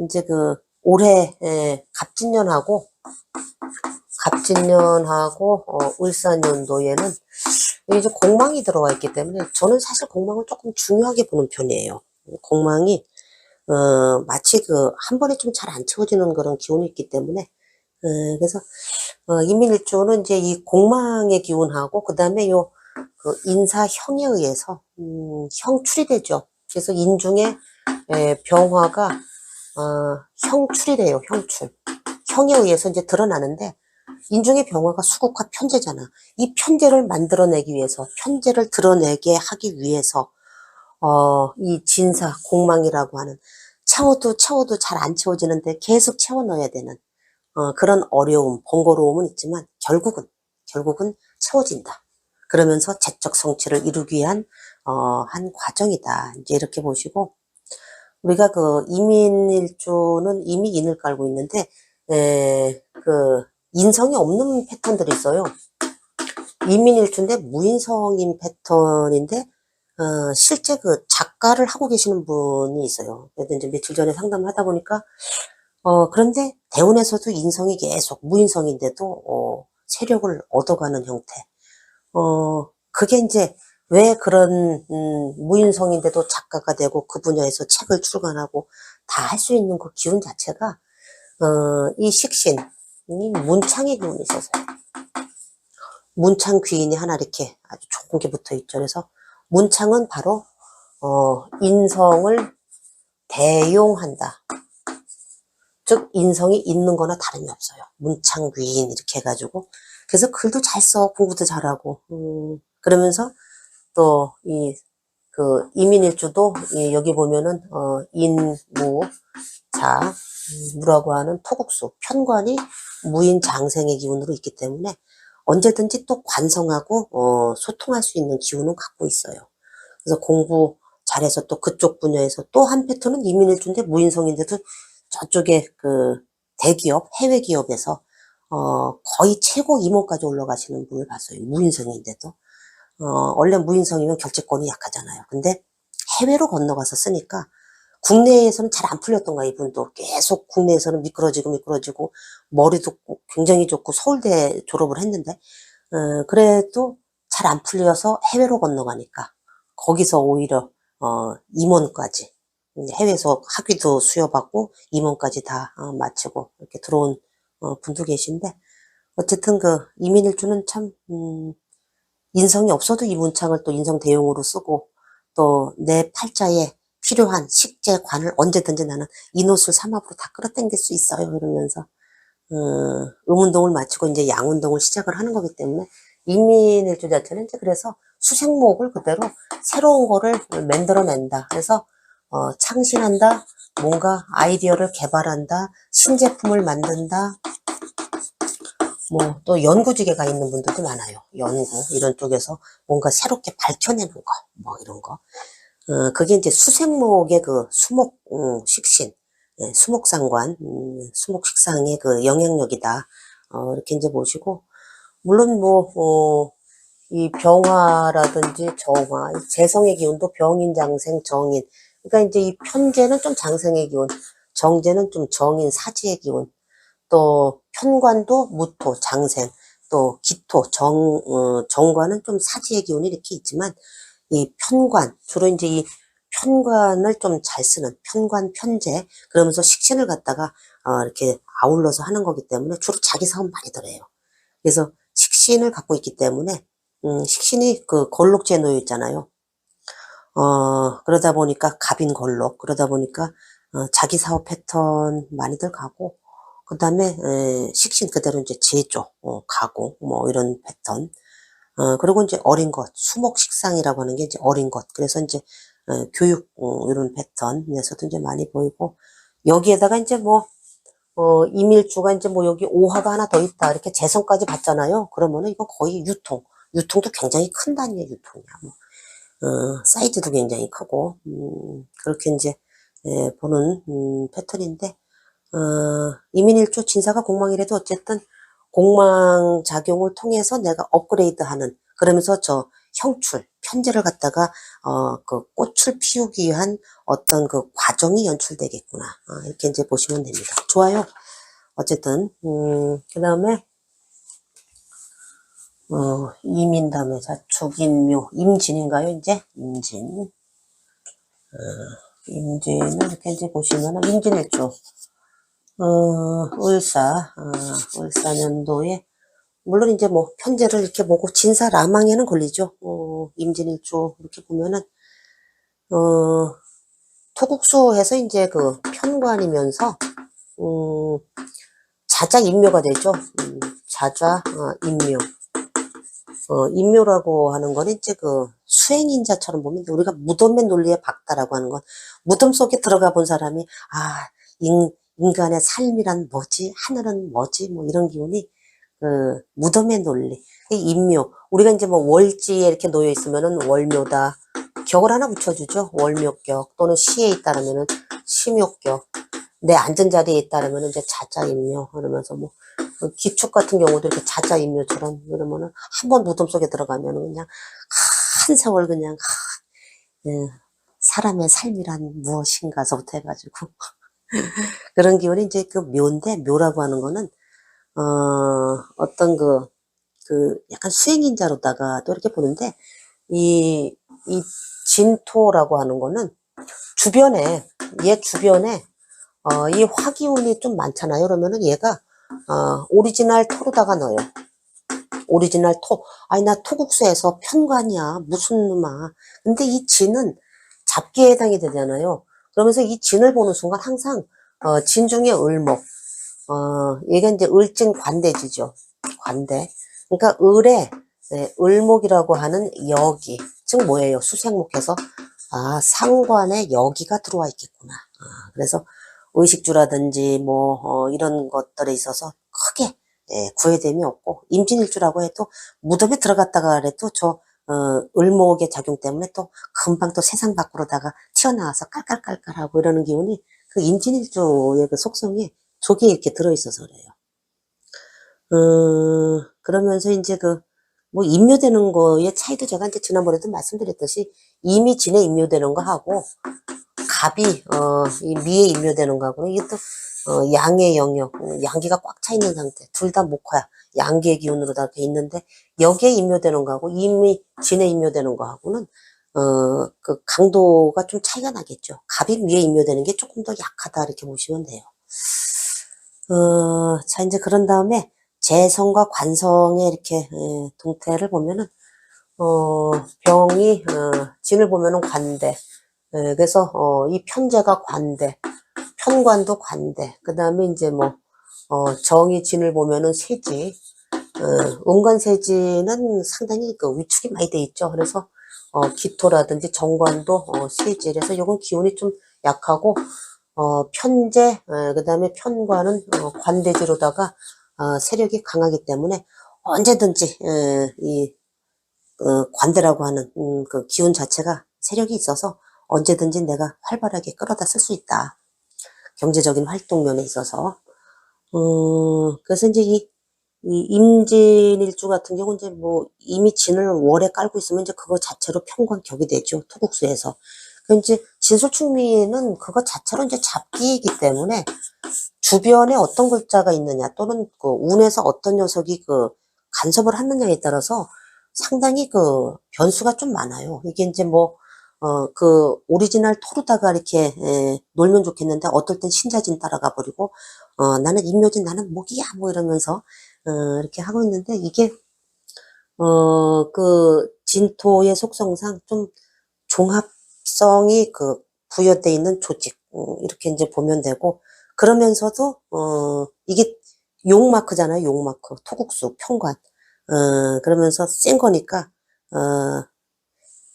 이제 올해, 갑진년하고, 을사년도에는 이제 공망이 들어와 있기 때문에, 저는 사실 공망을 조금 중요하게 보는 편이에요. 공망이, 마치 한 번에 좀 잘 안 채워지는 그런 기운이 있기 때문에, 그래서, 이민일주는 이제 이 공망의 기운하고, 그 다음에 인사형에 의해서, 형출이 되죠. 그래서 인중에, 병화가, 형출이 돼요, 형출. 형에 의해서 이제 드러나는데, 인중의 병화가 수국화 편재잖아. 이 편재를 만들어내기 위해서, 편재를 드러내게 하기 위해서, 이 진사, 공망이라고 하는, 채워도 잘 안 채워지는데 계속 채워 넣어야 되는, 그런 어려움, 번거로움은 있지만, 결국은 채워진다. 그러면서 재적 성취를 이루기 위한, 한 과정이다. 이제 이렇게 보시고, 우리가 이민일주는 이미 인을 깔고 있는데, 인성이 없는 패턴들이 있어요. 이민일주인데 무인성인 패턴인데, 실제 작가를 하고 계시는 분이 있어요. 그래서 이제 며칠 전에 상담을 하다 보니까, 그런데 대운에서도 인성이 계속 무인성인데도, 세력을 얻어가는 형태. 그게 이제 왜 그런, 무인성인데도 작가가 되고 그 분야에서 책을 출간하고 다 할 수 있는 그 기운 자체가, 이 식신, 이 문창의 기운이 있어서요. 문창 귀인이 하나 이렇게 아주 좋은 게 붙어 있죠. 그래서 문창은 바로, 인성을 대용한다. 즉, 인성이 있는 거나 다름이 없어요. 문창 귀인 이렇게 해가지고. 그래서 글도 잘 써, 공부도 잘하고, 그러면서 또, 이민일주도, 여기 보면은, 무, 자, 무라고 하는 토국수, 편관이 무인 장생의 기운으로 있기 때문에 언제든지 또 관성하고, 소통할 수 있는 기운은 갖고 있어요. 그래서 공부 잘해서 또 그쪽 분야에서 또 한 패턴은 이민일주인데 무인성인데도 저쪽에 대기업, 해외 기업에서, 거의 최고 임원까지 올라가시는 분을 봤어요. 무인성인데도. 원래 무인성이면 결제권이 약하잖아요. 근데 해외로 건너가서 쓰니까 국내에서는 잘 안 풀렸던 거야, 이분도. 계속 국내에서는 미끄러지고, 머리도 굉장히 좋고, 서울대 졸업을 했는데, 그래도 잘 안 풀려서 해외로 건너가니까, 거기서 오히려, 임원까지, 해외에서 학위도 수여받고, 임원까지 다, 마치고, 이렇게 들어온, 분도 계신데, 어쨌든 이민일주는 참, 인성이 없어도 이 문창을 또 인성 대용으로 쓰고, 또 내 팔자에 필요한 식재, 관을 언제든지 나는 인옷을 삼합으로 다 끌어당길 수 있어요. 이러면서, 음운동을 마치고 이제 양운동을 시작을 하는 거기 때문에, 인민일주 자체는 이제 그래서 수생목을 그대로 새로운 거를 만들어낸다. 그래서, 창신한다, 뭔가 아이디어를 개발한다, 신제품을 만든다, 또 연구직에 가 있는 분들도 많아요. 연구, 이런 쪽에서 뭔가 새롭게 밝혀내는 거, 이런 거. 그게 이제 수생목의 수목, 식신, 수목상관, 수목식상의 영향력이다. 이렇게 이제 보시고, 물론 이 병화라든지 정화, 재성의 기운도 병인, 장생, 정인. 그러니까 이제 이 편재는 좀 장생의 기운, 정재는 좀 정인, 사지의 기운, 또 편관도 무토, 장생, 또 기토, 정관은 좀 사지의 기운이 이렇게 있지만, 이 편관, 주로 이제 이 편관을 좀 잘 쓰는 편관, 편재, 그러면서 식신을 갖다가, 이렇게 아울러서 하는 거기 때문에 주로 자기 사업 많이 들어요. 그래서 식신을 갖고 있기 때문에, 식신이 걸록지에 놓여 있잖아요. 그러다 보니까 갑인 걸록, 그러다 보니까, 자기 사업 패턴 많이들 가고, 그 다음에 식신 그대로 이제 제조, 가공, 뭐 이런 패턴. 그리고 이제 어린 것, 수목식상이라고 하는 게 이제 어린 것. 그래서 이제 교육, 이런 패턴에서도 이제 많이 보이고, 여기에다가 이제 뭐 이밀주가 이제 뭐 여기 오화가 하나 더 있다. 이렇게 재성까지 봤잖아요. 그러면은 이건 거의 유통도 굉장히 큰 단위의 유통이야. 뭐. 사이즈도 굉장히 크고, 그렇게 이제, 보는, 패턴인데, 이민일조 진사가 공망이라도 어쨌든 공망 작용을 통해서 내가 업그레이드 하는, 그러면서 저 형출, 편제를 갖다가, 그 꽃을 피우기 위한 어떤 그 과정이 연출되겠구나. 이렇게 이제 보시면 됩니다. 좋아요. 어쨌든, 그 다음에, 이민 다음에 자축인묘, 임진인가요, 이제? 임진은 이렇게 이제 보시면은, 임진일조, 을사년도에, 물론 이제 뭐, 편제를 이렇게 보고, 진사라망에는 걸리죠. 임진일조, 이렇게 보면은, 토국수해서 이제 그 편관이면서, 자자 인묘가 되죠. 자자, 인묘. 인묘라고 하는 거는 이제 그 수행인자처럼 보면 우리가 무덤의 논리에 박다라고 하는 건 무덤 속에 들어가 본 사람이 인간의 삶이란 뭐지? 하늘은 뭐지? 뭐 이런 기운이 그 무덤의 논리. 이 인묘. 우리가 이제 뭐 월지에 이렇게 놓여 있으면은 월묘다. 격을 하나 붙여주죠. 월묘격 또는 시에 있다라면은 시묘격. 내 앉은 자리에 있다라면 이제 자자인묘 그러면서 뭐 기축 같은 경우도 이렇게 자자인묘처럼 그러면은 한 번 무덤 속에 들어가면은 그냥 한 세월 그냥 예, 사람의 삶이란 무엇인가서부터 해가지고 그런 기운이 이제 그 묘인데 묘라고 하는 거는 어떤 그 약간 수행인자로다가 또 이렇게 보는데 이 진토라고 하는 거는 주변에 얘 주변에 이 화기운이 좀 많잖아요. 그러면은 얘가, 오리지널 토로다가 넣어요. 오리지널 토. 아니, 나 토국수에서 편관이야. 무슨 놈아. 근데 이 진은 잡기에 해당이 되잖아요. 그러면서 이 진을 보는 순간 항상, 진 중에 을목. 얘가 이제 을진 관대지죠. 관대. 그러니까 을에, 을목이라고 하는 여기. 즉 뭐예요? 수생목해서, 상관에 여기가 들어와 있겠구나. 그래서, 의식주라든지 뭐 이런 것들에 있어서 크게 구애됨이 없고 임진일주라고 해도 무덤에 들어갔다가 그래도 저 을목의 작용 때문에 또 금방 또 세상 밖으로다가 튀어나와서 깔깔깔깔하고 이러는 기운이 그 임진일주의 그 속성에 저게 이렇게 들어있어서 그래요. 그러면서 이제 뭐 임묘되는 거의 차이도 제가 이제 지난번에도 말씀드렸듯이 이미 진에 임묘되는 거 하고 갑이 이 미에 임묘되는 거하고 이게 또 양의 영역, 양기가 꽉 차 있는 상태, 둘 다 목화야. 양기의 기운으로 다 이렇게 있는데 여기에 임묘되는 거하고 이미 진에 임묘되는 거하고는 그 강도가 좀 차이가 나겠죠. 갑이 미에 임묘되는 게 조금 더 약하다 이렇게 보시면 돼요. 자 이제 그런 다음에 재성과 관성의 이렇게 동태를 보면은 병이 진을 보면은 관대. 그래서 이 편제가 관대, 편관도 관대. 그 다음에 이제 뭐 정이 진을 보면은 세지. 은관세지는 상당히 그 위축이 많이 돼 있죠. 그래서 기토라든지 정관도 세지. 그래서 요건 기운이 좀 약하고 편제, 그 다음에 편관은 관대지로다가 세력이 강하기 때문에 언제든지 이 관대라고 하는 그 기운 자체가 세력이 있어서 언제든지 내가 활발하게 끌어다 쓸 수 있다. 경제적인 활동면에 있어서. 그래서 이제 이 임진일주 같은 경우는 이제 뭐 이미 진을 월에 깔고 있으면 이제 그거 자체로 편관격이 되죠. 토국수에서. 그 이제 진술충미는 그거 자체로 이제 잡기이기 때문에 주변에 어떤 글자가 있느냐 또는 그 운에서 어떤 녀석이 그 간섭을 하느냐에 따라서 상당히 그 변수가 좀 많아요. 이게 이제 뭐 그 오리지널 토르다가 이렇게 놀면 좋겠는데 어떨 땐 신자진 따라가 버리고 나는 임묘진 나는 목이야 뭐 이러면서 이렇게 하고 있는데 이게 그 진토의 속성상 좀 종합성이 그 부여돼 있는 조직 이렇게 이제 보면 되고 그러면서도, 이게 용마크잖아요, 용마크. 토국수, 평관. 그러면서 센 거니까,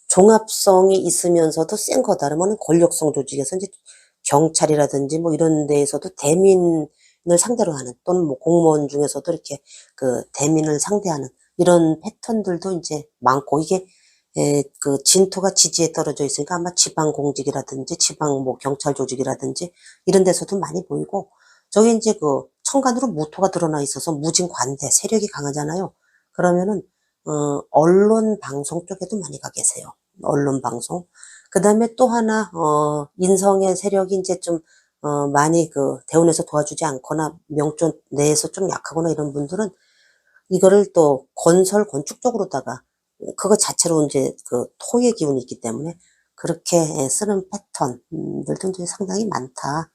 종합성이 있으면서도 센 거다. 그러면 권력성 조직에서 이제 경찰이라든지 뭐 이런 데에서도 대민을 상대로 하는, 또는 뭐 공무원 중에서도 이렇게 그 대민을 상대하는 이런 패턴들도 이제 많고, 이게 그 진토가 지지에 떨어져 있으니까 아마 지방 공직이라든지 지방 뭐 경찰 조직이라든지 이런 데서도 많이 보이고, 저게 이제 그 천간으로 무토가 드러나 있어서 무진관대 세력이 강하잖아요. 그러면은 언론 방송 쪽에도 많이 가 계세요. 언론 방송. 그 다음에 또 하나, 인성의 세력이 이제 좀, 많이 그, 대운에서 도와주지 않거나, 명존 내에서 좀 약하거나 이런 분들은 이거를 또 건설, 건축 쪽으로다가, 그거 자체로 이제 그 토의 기운이 있기 때문에 그렇게 쓰는 패턴들도 이제 상당히 많다.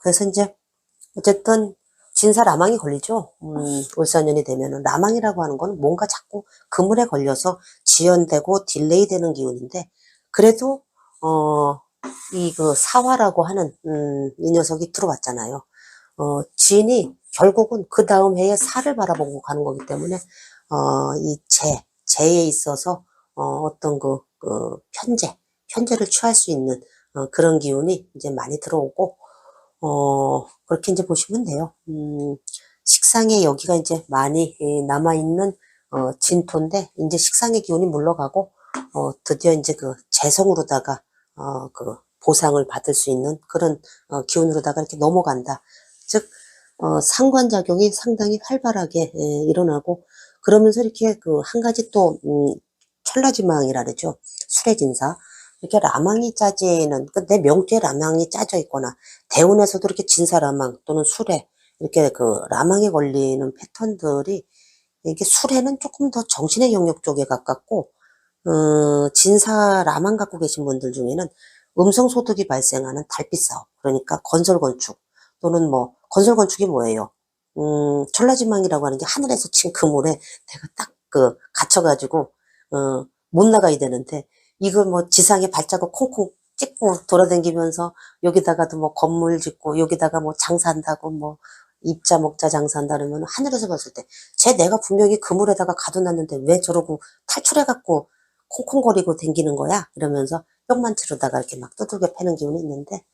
그래서 이제, 어쨌든, 진사라망이 걸리죠. 을사년이 되면은. 라망이라고 하는 건 뭔가 자꾸 그물에 걸려서 지연되고 딜레이 되는 기운인데, 그래도, 이 그 사화라고 하는, 이 녀석이 들어왔잖아요. 진이 결국은 그 다음 해에 사를 바라보고 가는 거기 때문에, 이 재에 있어서, 어떤 편제를 취할 수 있는, 그런 기운이 이제 많이 들어오고, 그렇게 이제 보시면 돼요. 식상에 여기가 이제 많이 남아있는, 진토인데, 이제 식상의 기운이 물러가고, 드디어 이제 그 재성으로다가, 그 보상을 받을 수 있는 그런, 기운으로다가 이렇게 넘어간다. 즉, 상관작용이 상당히 활발하게 일어나고, 그러면서 이렇게 그 한 가지 또, 천라지망이라 그러죠. 술해진사. 이렇게 라망이 짜지는, 내 명주에 라망이 짜져 있거나, 대운에서도 이렇게 진사라망 또는 술해, 이렇게 그 라망에 걸리는 패턴들이, 이게 술해는 조금 더 정신의 영역 쪽에 가깝고, 진사라망 갖고 계신 분들 중에는 음성소득이 발생하는 달빛 사업, 그러니까 건설건축, 또는 뭐, 건설건축이 뭐예요? 천라지망이라고 하는 게 하늘에서 친 그물에 내가 딱 그, 갇혀가지고, 못 나가야 되는데, 이걸 뭐 지상에 발자국 콩콩 찍고 돌아다니면서 여기다가도 뭐 건물 짓고 여기다가 뭐 장사한다고 뭐 입자 먹자 장사한다 그러면 하늘에서 봤을 때 내가 분명히 그물에다가 가둬놨는데 왜 저러고 탈출해갖고 콩콩거리고 댕기는 거야? 이러면서 뿅만치로다가 이렇게 막 두들겨 패는 기운이 있는데,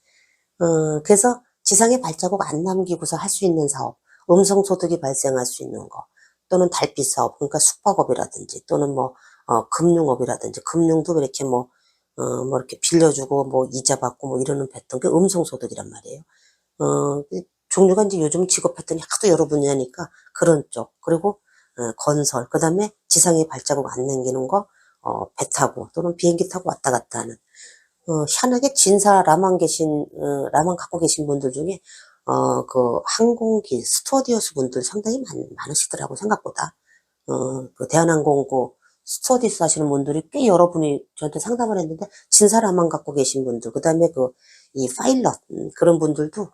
그래서 지상에 발자국 안 남기고서 할 수 있는 사업, 음성소득이 발생할 수 있는 거, 또는 달빛 사업, 그러니까 숙박업이라든지, 또는 뭐, 금융업이라든지, 금융도 이렇게 뭐 이렇게 빌려주고, 뭐, 이자 받고, 뭐, 이러는 패턴, 그게 음성소득이란 말이에요. 종류가 이제 요즘 직업 패턴이 하도 여러 분야니까 그런 쪽, 그리고, 건설, 그 다음에 지상에 발자국 안 남기는 거, 배 타고, 또는 비행기 타고 왔다 갔다 하는, 희한하게 진사 라만 갖고 계신 분들 중에, 그 항공기 스튜어디스 분들 상당히 많으시더라고, 생각보다. 그 대한항공 스튜어디스 하시는 분들이 꽤 여러분이 저한테 상담을 했는데, 진사 라만 갖고 계신 분들, 그 다음에 이 파일럿, 그런 분들도,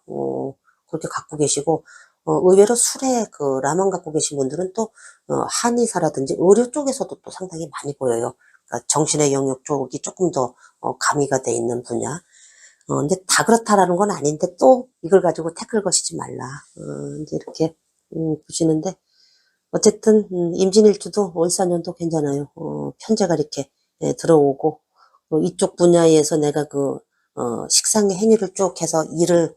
그렇게 갖고 계시고, 의외로 술에 그 라만 갖고 계신 분들은 또, 한의사라든지 의료 쪽에서도 또 상당히 많이 보여요. 그러니까 정신의 영역 쪽이 조금 더 가미가 돼 있는 분야. 근데 다 그렇다라는 건 아닌데 또 이걸 가지고 태클 거시지 말라. 이제 이렇게 보시는데, 어쨌든 임진일주도 월사년도 괜찮아요. 편제가 이렇게 들어오고, 이쪽 분야에서 내가 식상의 행위를 쭉 해서 일을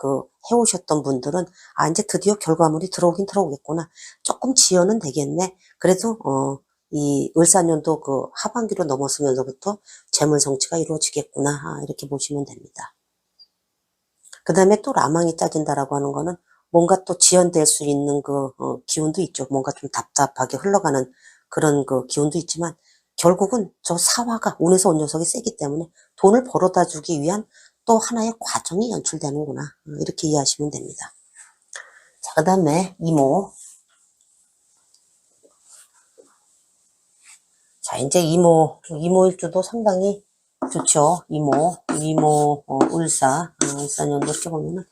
해오셨던 분들은, 이제 드디어 결과물이 들어오긴 들어오겠구나. 조금 지연은 되겠네. 그래도, 이 을사년도 하반기로 넘어서면서부터 재물 성취가 이루어지겠구나. 이렇게 보시면 됩니다. 그 다음에 또 라망이 짜진다라고 하는 거는 뭔가 또 지연될 수 있는 기운도 있죠. 뭔가 좀 답답하게 흘러가는 그런 기운도 있지만, 결국은 저 사화가 운에서 온 녀석이 세기 때문에 돈을 벌어다 주기 위한 또 하나의 과정이 연출되는구나. 이렇게 이해하시면 됩니다. 자, 그 다음에 이모. 자, 이제 이모일주도 상당히 좋죠. 이모, 을사년도 이렇게 보면은,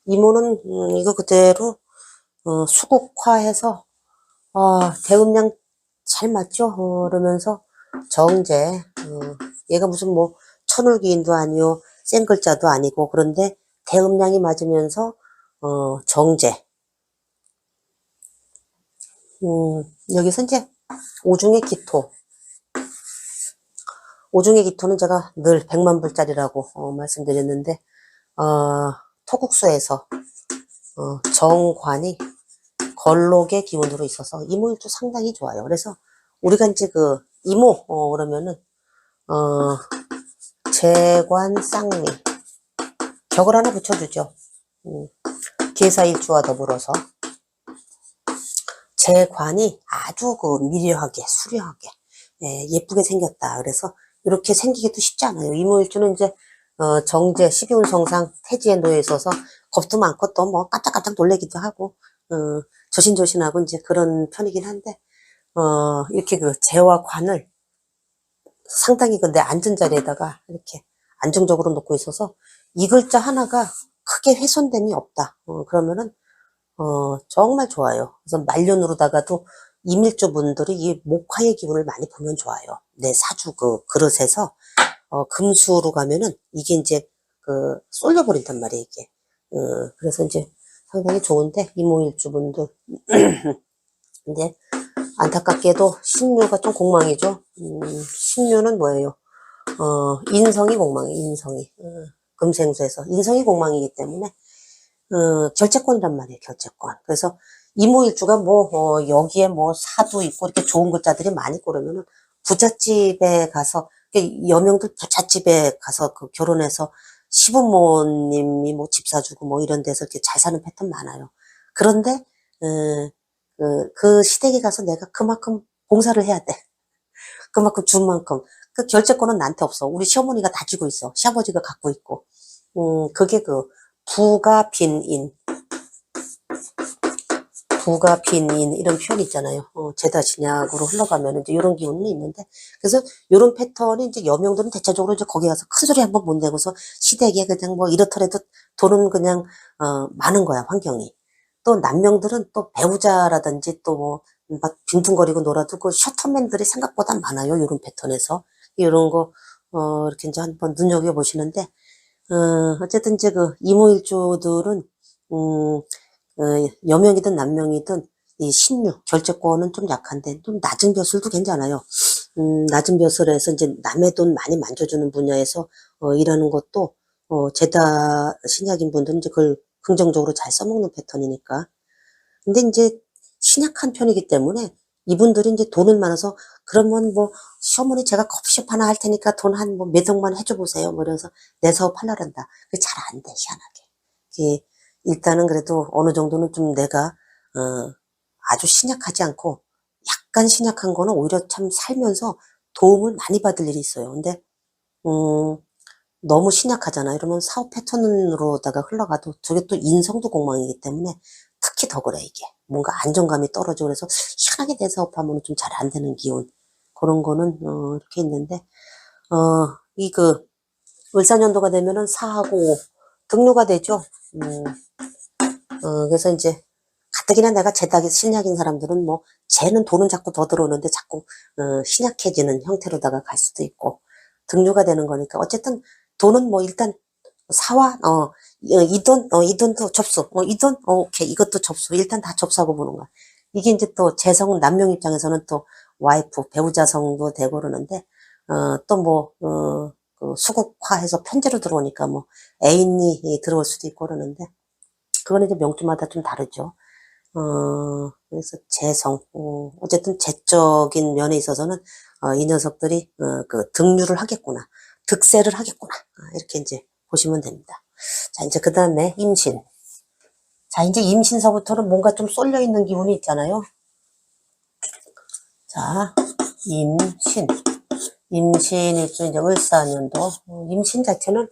이모는, 이거 그대로, 수국화해서, 대음양 잘 맞죠? 그러면서, 정제, 얘가 무슨 뭐, 천울기인도 아니요, 센 글자도 아니고, 그런데 대음량이 맞으면서, 정제. 여기서 이제 오중의 기토. 오중의 기토는 제가 늘 100만 불짜리라고 말씀드렸는데, 토국수에서, 정관이 걸록의 기운으로 있어서 이모일주 상당히 좋아요. 그래서 우리가 이제 그 이모, 그러면은, 재관 쌍리. 격을 하나 붙여주죠. 계사일주와 더불어서. 재관이 아주 그 미려하게, 수려하게, 예, 예쁘게 생겼다. 그래서 이렇게 생기기도 쉽지 않아요. 이모일주는 이제, 정제, 12운성상 태지에 놓여 있어서 겁도 많고 또 뭐 깜짝깜짝 놀래기도 하고, 조신조신하고 이제 그런 편이긴 한데, 이렇게 그 재와 관을 상당히 근데 앉은 자리에다가 이렇게 안정적으로 놓고 있어서 이 글자 하나가 크게 훼손됨이 없다. 그러면은, 정말 좋아요. 그래서 말년으로다가도 이밀조 분들이 이 목화의 기운을 많이 보면 좋아요. 내 사주 그 그릇에서, 금수로 가면은 이게 이제 그 쏠려버린단 말이에요, 이게. 그래서 이제 상당히 좋은데, 이모일주 분들. 근데 안타깝게도 신유가 좀 공망이죠. 신유는 뭐예요? 인성이 공망이에요, 인성이. 금생수에서. 인성이 공망이기 때문에, 결재권이란 말이에요, 결재권. 그래서 이모일주가 뭐, 여기에 뭐 사도 있고 이렇게 좋은 글자들이 많이 있고 그러면은 부잣집에 가서, 여명들 부잣집에 가서 그 결혼해서 시부모님이 뭐 집 사주고 뭐 이런 데서 이렇게 잘 사는 패턴 많아요. 그런데, 그 시댁에 가서 내가 그만큼 봉사를 해야 돼. 그만큼 준 만큼. 그 결재권은 나한테 없어. 우리 시어머니가 다 쥐고 있어. 시아버지가 갖고 있고. 그게 그, 부가 빈인. 부가 빈인, 이런 표현이 있잖아요. 제다신약으로 흘러가면 이제 이런 기운은 있는데. 그래서 이런 패턴이 이제 여명들은 대체적으로 이제 거기 가서 큰 소리 한번 못 내고서 시댁에 그냥 뭐 이렇더라도 돈은 그냥, 많은 거야, 환경이. 또 남명들은 또 배우자라든지 또 뭐, 막 빈둥거리고 놀아도 그 셔터맨들이 생각보다 많아요. 이런 패턴에서. 이런 거, 이렇게 이제 한번 눈여겨보시는데, 어쨌든 이제 그 이모일주들은, 여명이든 남명이든 이 신유, 결재권은 좀 약한데, 좀 낮은 벼슬도 괜찮아요. 낮은 벼슬에서 이제 남의 돈 많이 만져주는 분야에서, 일하는 것도, 제다 신약인 분들은 이제 그걸 긍정적으로 잘 써먹는 패턴이니까. 근데 이제 신약한 편이기 때문에 이분들이 이제 돈은 많아서 그러면 뭐 시어머니 제가 커피숍 하나 할 테니까 돈 한 뭐 몇 억만 해줘 보세요. 뭐 이러면서 내 사업 하려란다. 그게 잘 안 돼, 희한하게. 이게 일단은 그래도 어느 정도는 좀 내가 아주 신약하지 않고 약간 신약한 거는 오히려 참 살면서 도움을 많이 받을 일이 있어요. 근데 너무 신약하잖아. 이러면 사업 패턴으로다가 흘러가도 저게 또 인성도 공망이기 때문에 특히 더 그래, 이게. 뭔가 안정감이 떨어져. 그래서 희한하게 내 사업하면 좀 잘 안 되는 기운. 그런 거는, 이렇게 있는데, 을사년도가 되면은 사하고 등류가 되죠. 그래서 이제, 가뜩이나 내가 제닥이 신약인 사람들은 뭐, 쟤는 돈은 자꾸 더 들어오는데 자꾸, 신약해지는 형태로다가 갈 수도 있고, 등류가 되는 거니까. 어쨌든, 돈은 뭐 일단, 사와, 이 돈도 접수, 이 돈, 오케이, 이것도 접수. 일단 다 접수하고 보는 거야. 이게 이제 또 재성, 남명 입장에서는 또 와이프, 배우자성도 되고 그러는데, 또 뭐, 그 수국화해서 편제로 들어오니까 뭐, 애인이 들어올 수도 있고 그러는데, 그거는 이제 명주마다 좀 다르죠. 그래서 재성, 어쨌든 재적인 면에 있어서는, 이 녀석들이, 그 등류를 하겠구나. 득세를 하겠구나. 이렇게 이제 보시면 됩니다. 자, 이제 그 다음에 임신. 자, 이제 임신서부터는 뭔가 좀 쏠려 있는 기운이 있잖아요. 자, 임신. 임신일주 이제 을사년도. 임신 자체는,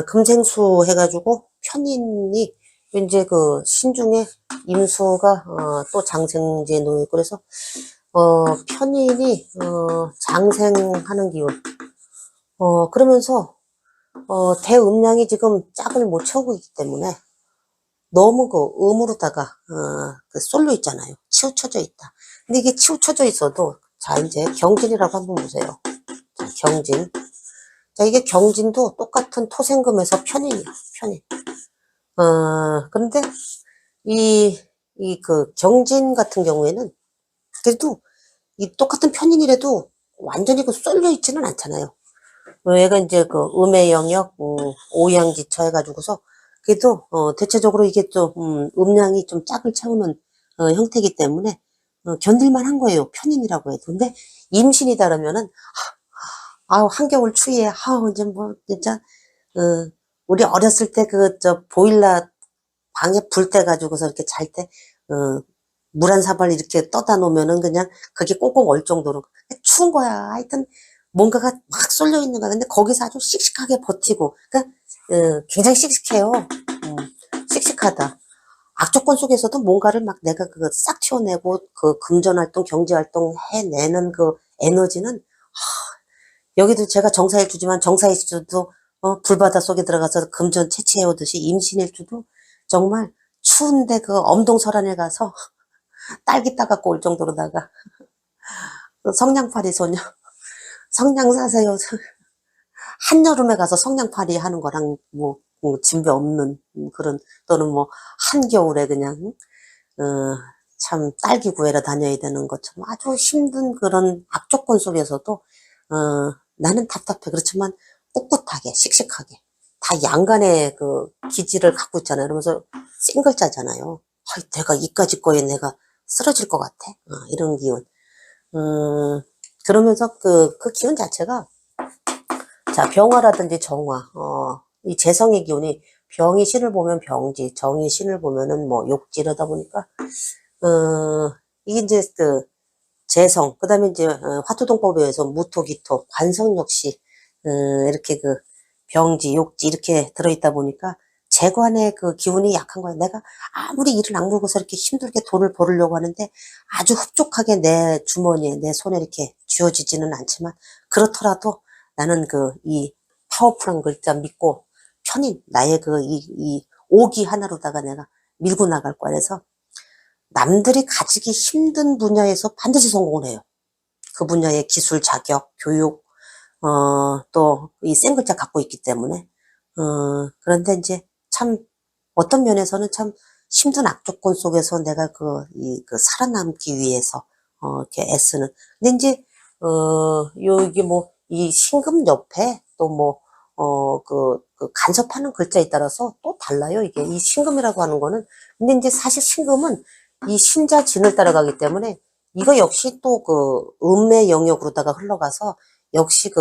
금생수 해가지고 편인이 이제 그 신중에 임수가, 또 장생지에 놓여있고 그래서, 편인이, 장생하는 기운. 그러면서, 대음량이 지금 짝을 못 채우고 있기 때문에 너무 그 음으로다가 그 쏠려 있잖아요. 치우쳐져 있다. 근데 이게 치우쳐져 있어도 자 이제 경진이라고 한번 보세요. 자, 경진. 자, 이게 경진도 똑같은 토생금에서 편인이야, 편인. 그런데 그 경진 같은 경우에는 그래도 이 똑같은 편인이라도 완전히 그 쏠려 있지는 않잖아요. 얘가 이제 그 음의 영역, 오양지처 해가지고서 그래도 대체적으로 이게 좀 음량이 좀 짝을 채우는 형태이기 때문에 견딜만 한 거예요. 편인이라고 해도. 근데 임신이다 그러면은 아우 한겨울 추위에 아우 이제 뭐 진짜 우리 어렸을 때 그 저 보일러 방에 불 때 가지고서 이렇게 잘 때 물 한 사발 이렇게 떠다 놓으면은 그냥 그게 꼭꼭 얼 정도로 추운 거야. 하여튼 뭔가가 막 쏠려 있는 거야. 근데 거기서 아주 씩씩하게 버티고, 그러니까 굉장히 씩씩해요. 씩씩하다. 악조건 속에서도 뭔가를 막 내가 그거 싹 튀어내고 그 금전 활동, 경제 활동 해내는 그 에너지는 여기도 제가 정사일주지만 정사일주도 불바다 속에 들어가서 금전 채취해 오듯이 임신일주도 정말 추운데 그 엄동설안에 가서 딸기 따갖고 올 정도로다가 성냥팔이 소녀 성냥 사세요. 한여름에 가서 성냥팔이 하는 거랑 뭐 진배 없는 그런 또는 뭐 한겨울에 그냥 참 딸기 구해러 다녀야 되는 것처럼 아주 힘든 그런 악조건 속에서도 나는 답답해. 그렇지만 꿋꿋하게 씩씩하게 다 양간의 그 기질을 갖고 있잖아요. 그러면서 싱글자잖아요. 내가 이까짓 거에 내가 쓰러질 것 같아. 이런 기운. 그러면서 그 기운 자체가 자, 병화라든지 정화, 이 재성의 기운이 병이 신을 보면 병지, 정이 신을 보면은 뭐 욕지 이러다 보니까, 이게 이제 그 재성, 그 다음에 이제 화투동법에 의해서 무토, 기토, 관성 역시, 이렇게 그 병지, 욕지 이렇게 들어있다 보니까 재관의 그 기운이 약한 거야. 내가 아무리 이를 악물고서 이렇게 힘들게 돈을 벌으려고 하는데 아주 흡족하게 내 주머니에, 내 손에 이렇게 쥐어지지는 않지만 그렇더라도 나는 이 파워풀한 걸 일단 믿고 편인, 나의 이 오기 하나로다가 내가 밀고 나갈 거야. 그래서 남들이 가지기 힘든 분야에서 반드시 성공을 해요. 그 분야의 기술, 자격, 교육, 또 이 센 글자 갖고 있기 때문에. 그런데 이제 참 어떤 면에서는 참 힘든 악조건 속에서 내가 살아남기 위해서 이렇게 애쓰는. 근데 이제 이게 뭐 이 신금 옆에 또 뭐 간섭하는 글자에 따라서 또 달라요. 이게 이 신금이라고 하는 거는. 근데 이제 사실 신금은 이 신자 진을 따라가기 때문에 이거 역시 또 음의 영역으로다가 흘러가서 역시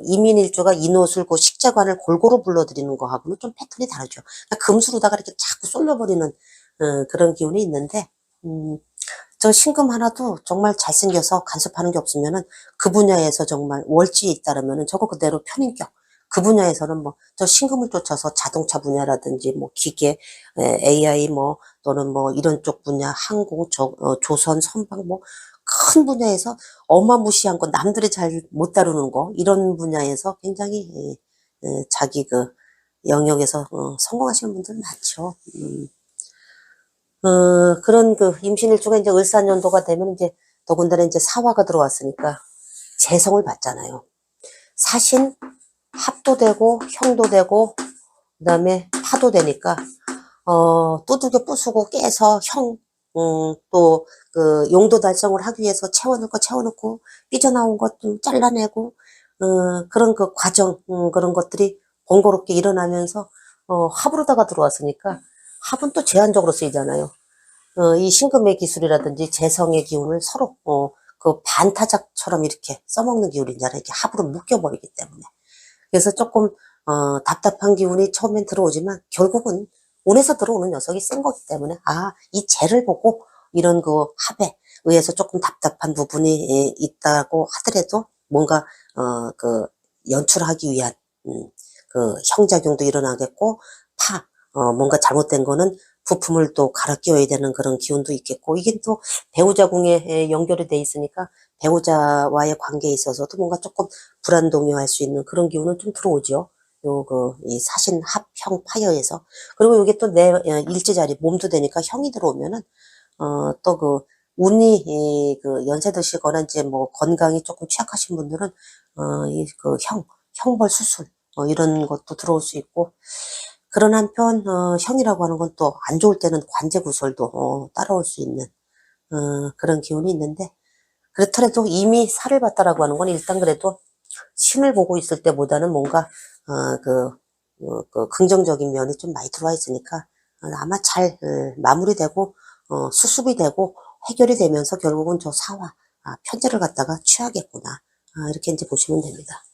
이민일주가 인옷을 식자관을 골고루 불러들이는 거하고는 좀 패턴이 다르죠. 그러니까 금수로다가 이렇게 자꾸 쏠려버리는 그런 기운이 있는데, 저 신금 하나도 정말 잘생겨서 간섭하는 게 없으면은 그 분야에서 정말 월지에 잇따르면은 저거 그대로 편인격. 그 분야에서는 뭐 저 신금을 쫓아서 자동차 분야라든지 뭐 기계, AI 뭐 또는 뭐 이런 쪽 분야, 항공, 조선, 선박 뭐 큰 분야에서 어마무시한 거 남들이 잘 못 다루는 거 이런 분야에서 굉장히 자기 영역에서 성공하시는 분들 많죠. 그런 임신일주가 이제 을사년도가 되면 이제 더군다나 이제 사화가 들어왔으니까 재성을 받잖아요. 사신, 합도 되고, 형도 되고, 그 다음에 파도 되니까, 두들겨 부수고 깨서 또 용도 달성을 하기 위해서 채워넣고, 삐져나온 것 좀 잘라내고, 그런 과정, 그런 것들이 번거롭게 일어나면서, 합으로다가 들어왔으니까, 합은 또 제한적으로 쓰이잖아요. 이 신금의 기술이라든지 재성의 기운을 서로 반타작처럼 이렇게 써먹는 기운이잖아요. 이렇게 합으로 묶여버리기 때문에. 그래서 조금 답답한 기운이 처음엔 들어오지만 결국은 운에서 들어오는 녀석이 센 거기 때문에 이 재를 보고 이런 합에 의해서 조금 답답한 부분이 있다고 하더라도 뭔가 연출하기 위한 형작용도 일어나겠고 뭔가 잘못된 거는 부품을 또 갈아 끼워야 되는 그런 기운도 있겠고, 이게 또 배우자궁에 연결이 돼 있으니까 배우자와의 관계에 있어서도 뭔가 조금 불안동요할 수 있는 그런 기운은 좀 들어오죠. 이 사신 합형 파여에서. 그리고 이게 또 내 일지자리 몸도 되니까 형이 들어오면은, 또 운이 연세 드시거나 이제 뭐 건강이 조금 취약하신 분들은, 형벌 수술, 이런 것도 들어올 수 있고, 그런 한편, 형이라고 하는 건 또 안 좋을 때는 관제 구설도, 따라올 수 있는, 그런 기운이 있는데, 그렇더라도 이미 살을 봤다라고 하는 건 일단 그래도 신을 보고 있을 때보다는 뭔가, 그 긍정적인 면이 좀 많이 들어와 있으니까, 아마 잘, 마무리되고, 수습이 되고, 해결이 되면서 결국은 저 사화, 편제를 갖다가 취하겠구나. 이렇게 이제 보시면 됩니다.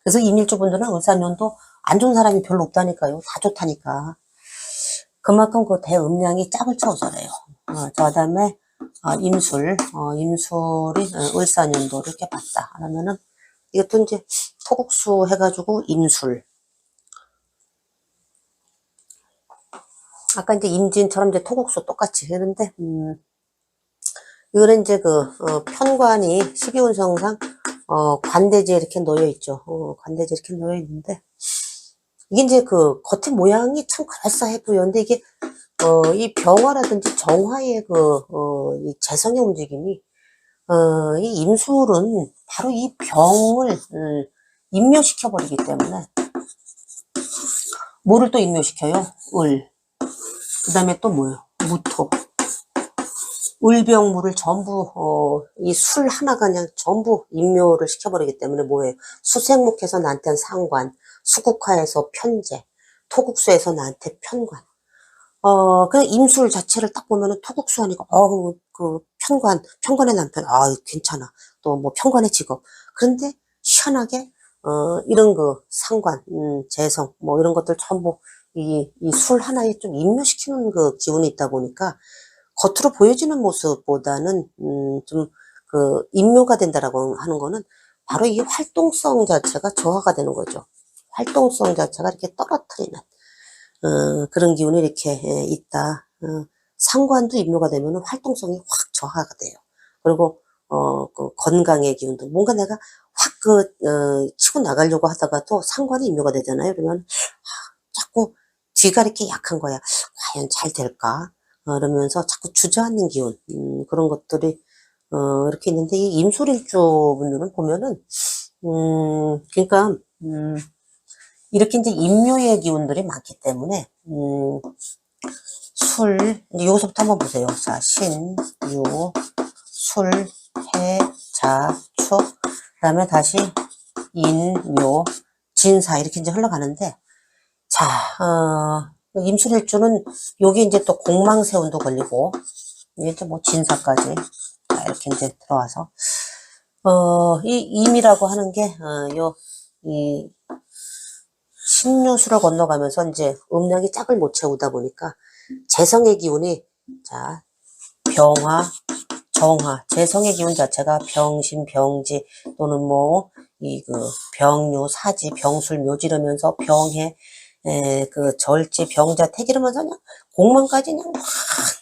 그래서 이밀주분들은 을사년도 안 좋은 사람이 별로 없다니까요. 다 좋다니까. 그만큼 그 대음량이 짝을 쳐서래요. 그 다음에, 임술이 을사년도 이렇게 봤다. 그러면은, 이것도 이제 토국수 해가지고 임술. 아까 이제 임진처럼 이제 토국수 똑같이 했는데, 이거는 이제 편관이 12운성상, 관대지에 이렇게 놓여 있죠. 관대지에 이렇게 놓여 있는데, 이게 이제 겉의 모양이 참 그럴싸해 보였는데, 이게, 이 병화라든지 정화의 이 재성의 움직임이, 이 임술은 바로 이 병을, 임묘시켜버리기 때문에, 뭐를 또 임묘시켜요? 을. 그 다음에 또 뭐예요? 무토. 을병무를 전부, 이 술 하나가 그냥 전부 임묘를 시켜버리기 때문에 뭐예요? 수생목해서 나한테는 상관, 수국화에서 편제, 토국수에서 나한테 편관. 그냥 임술 자체를 딱 보면은 토국수 하니까, 편관의 남편, 괜찮아. 또 뭐 편관의 직업. 그런데 희한하게, 이런 상관, 재성, 뭐 이런 것들 전부 이 술 하나에 좀 임묘시키는 기운이 있다 보니까 겉으로 보여지는 모습보다는, 좀 임묘가 된다라고 하는 거는 바로 이 활동성 자체가 저하가 되는 거죠. 활동성 자체가 이렇게 떨어뜨리는. 그런 기운이 이렇게 있다. 상관도 임묘가 되면 활동성이 확 저하가 돼요. 그리고 건강의 기운도 뭔가 내가 확 치고 나가려고 하다가도 상관이 임묘가 되잖아요. 그러면 자꾸 뒤가 이렇게 약한 거야. 과연 잘 될까? 그러면서 자꾸 주저앉는 기운, 그런 것들이 이렇게 있는데 이 임술일주 분들은 보면은 그러니까 이렇게 이제 임묘의 기운들이 많기 때문에, 이제 여기서부터 한번 보세요. 자, 신, 유, 술, 해, 자, 축, 그 다음에 다시 인, 묘, 진사, 이렇게 이제 흘러가는데, 자, 임술일주는 여기 이제 또 공망세운도 걸리고, 이제 뭐 진사까지, 이렇게 이제 들어와서, 이 임이라고 하는 게, 이 신유수를 건너가면서 이제 음량이 짝을 못 채우다 보니까 재성의 기운이, 자, 병화, 정화, 재성의 기운 자체가 병신, 병지 또는 뭐 병유, 사지, 병술, 묘지 이러면서 병해, 절지, 병자, 택 이러면서 그냥 공망까지 그냥 막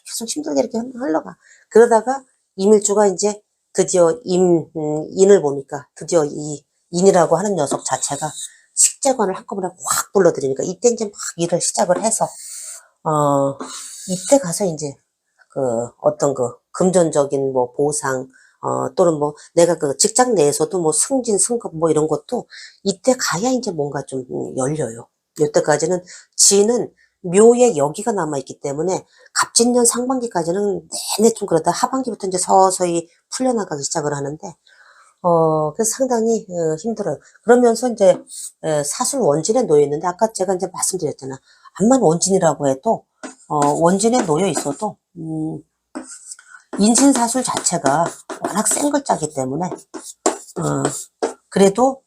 계속 힘들게 이렇게 흘러가. 그러다가 임일주가 이제 드디어 인을 보니까 드디어 이 인이라고 하는 녀석 자체가 식재관을 한꺼번에 확 불러들이니까 이때 이제 막 일을 시작을 해서 이때 가서 이제 어떤 금전적인 뭐 보상, 또는 뭐 내가 직장 내에서도 뭐 승진, 승급 뭐 이런 것도 이때 가야 이제 뭔가 좀 열려요. 이때까지는 지는 묘에 여기가 남아있기 때문에 갑진년 상반기까지는 내내 좀 그러다 하반기부터 이제 서서히 풀려나가기 시작을 하는데, 그래서 상당히 힘들어요. 그러면서 이제 사술 원진에 놓여 있는데 아까 제가 이제 말씀드렸잖아. 암만 원진이라고 해도 원진에 놓여 있어도 인신사술 자체가 워낙 센 글자기 때문에 그래도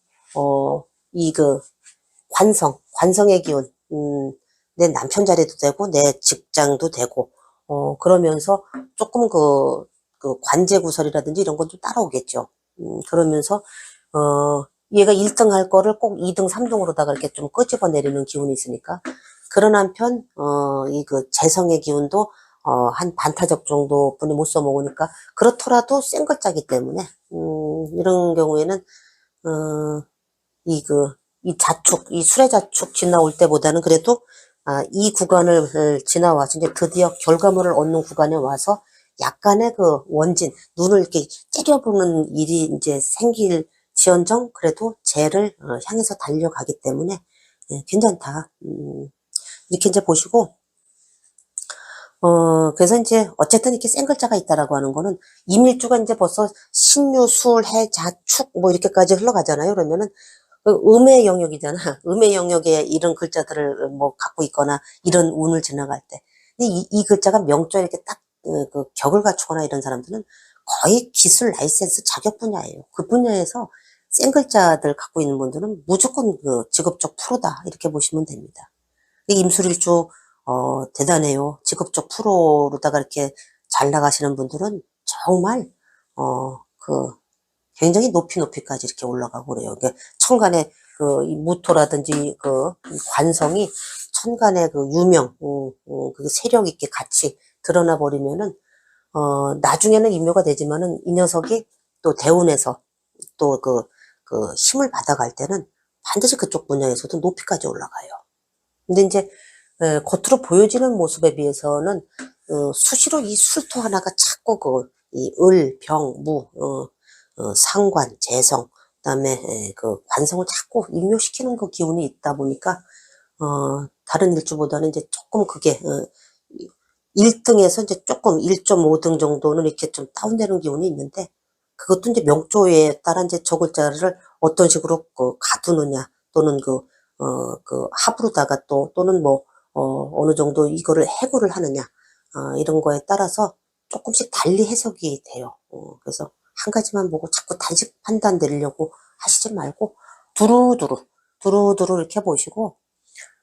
이 관성의 기운, 내 남편 자리도 되고 내 직장도 되고 그러면서 조금 관제구설이라든지 이런 건 좀 따라오겠죠. 그러면서 얘가 1등 할 거를 꼭 2등, 3등으로다가 이렇게 좀 끄집어 내리는 기운이 있으니까, 그런 한편 재성의 기운도 한 반타적 정도뿐이 못 써먹으니까, 그렇더라도 센 글자기 때문에 이런 경우에는 이 자축, 이 수레자축 지나올 때보다는 그래도 이 구간을 지나와서 이제 드디어 결과물을 얻는 구간에 와서 약간의 원진, 눈을 이렇게 째려보는 일이 이제 생길 지언정 그래도 재를 향해서 달려가기 때문에 괜찮다. 이렇게 이제 보시고, 그래서 이제 어쨌든 이렇게 센 글자가 있다라고 하는 거는 이밀주가 이제 벌써 신유, 술, 해, 자, 축 뭐 이렇게까지 흘러가잖아요. 그러면은 그 음의 영역이잖아. 음의 영역에 이런 글자들을 뭐 갖고 있거나 이런 운을 지나갈 때. 근데 이 글자가 명조에 이렇게 딱 그 격을 갖추거나 이런 사람들은 거의 기술, 라이센스, 자격 분야예요. 그 분야에서 센 글자들 갖고 있는 분들은 무조건 그 직업적 프로다. 이렇게 보시면 됩니다. 임술일주 대단해요. 직업적 프로로다가 이렇게 잘 나가시는 분들은 정말 그 굉장히 높이까지 이렇게 올라가고 그래요. 천간의 이 무토라든지 이 관성이 천간의 그 유명, 그 세력 있게 같이 드러나 버리면은 나중에는 임묘가 되지만은 이 녀석이 또 대운에서 또 그 힘을 받아갈 때는 반드시 그쪽 분야에서도 높이까지 올라가요. 근데 이제 겉으로 보여지는 모습에 비해서는 수시로 이 술토 하나가 자꾸 이 을, 병, 무, 상관, 재성, 그다음에 그 관성을 자꾸 임묘시키는 그 기운이 있다 보니까 다른 일주보다는 이제 조금 그게 1등에서 이제 조금 1.5등 정도는 이렇게 좀 다운되는 기운이 있는데, 그것도 이제 명조에 따라 이제 저 글자를 어떤 식으로 가두느냐, 또는 그 합으로다가 또는 뭐 어느 정도 이거를 해고를 하느냐, 이런 거에 따라서 조금씩 달리 해석이 돼요. 그래서 한 가지만 보고 자꾸 단식 판단 내리려고 하시지 말고 두루두루 이렇게 보시고,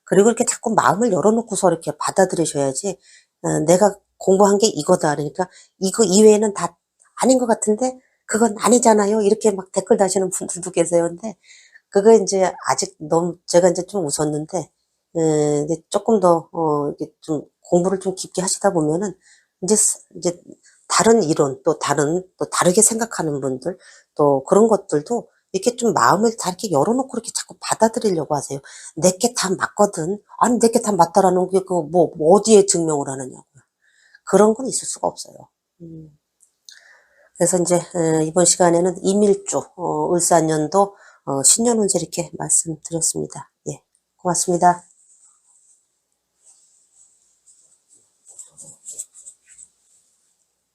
그리고 이렇게 자꾸 마음을 열어놓고서 이렇게 받아들이셔야지. 내가 공부한 게 이거다. 그러니까 이거 이외에는 다 아닌 것 같은데 그건 아니잖아요. 이렇게 막 댓글 다시는 분들도 계세요. 근데 그거 이제 아직 너무 제가 이제 좀 웃었는데, 이제 조금 더 이게 좀 공부를 좀 깊게 하시다 보면은 이제 다른 이론, 또 다르게 생각하는 분들, 또 그런 것들도 이렇게 좀 마음을 다 이렇게 열어놓고 이렇게 자꾸 받아들이려고 하세요. 내게 다 맞거든. 아니, 내게 다 맞다라는 게 뭐 어디에 증명을 하느냐고요. 그런 건 있을 수가 없어요. 그래서 이제 이번 시간에는 이밀주, 을사년도 신년운세 이렇게 말씀드렸습니다. 예, 고맙습니다.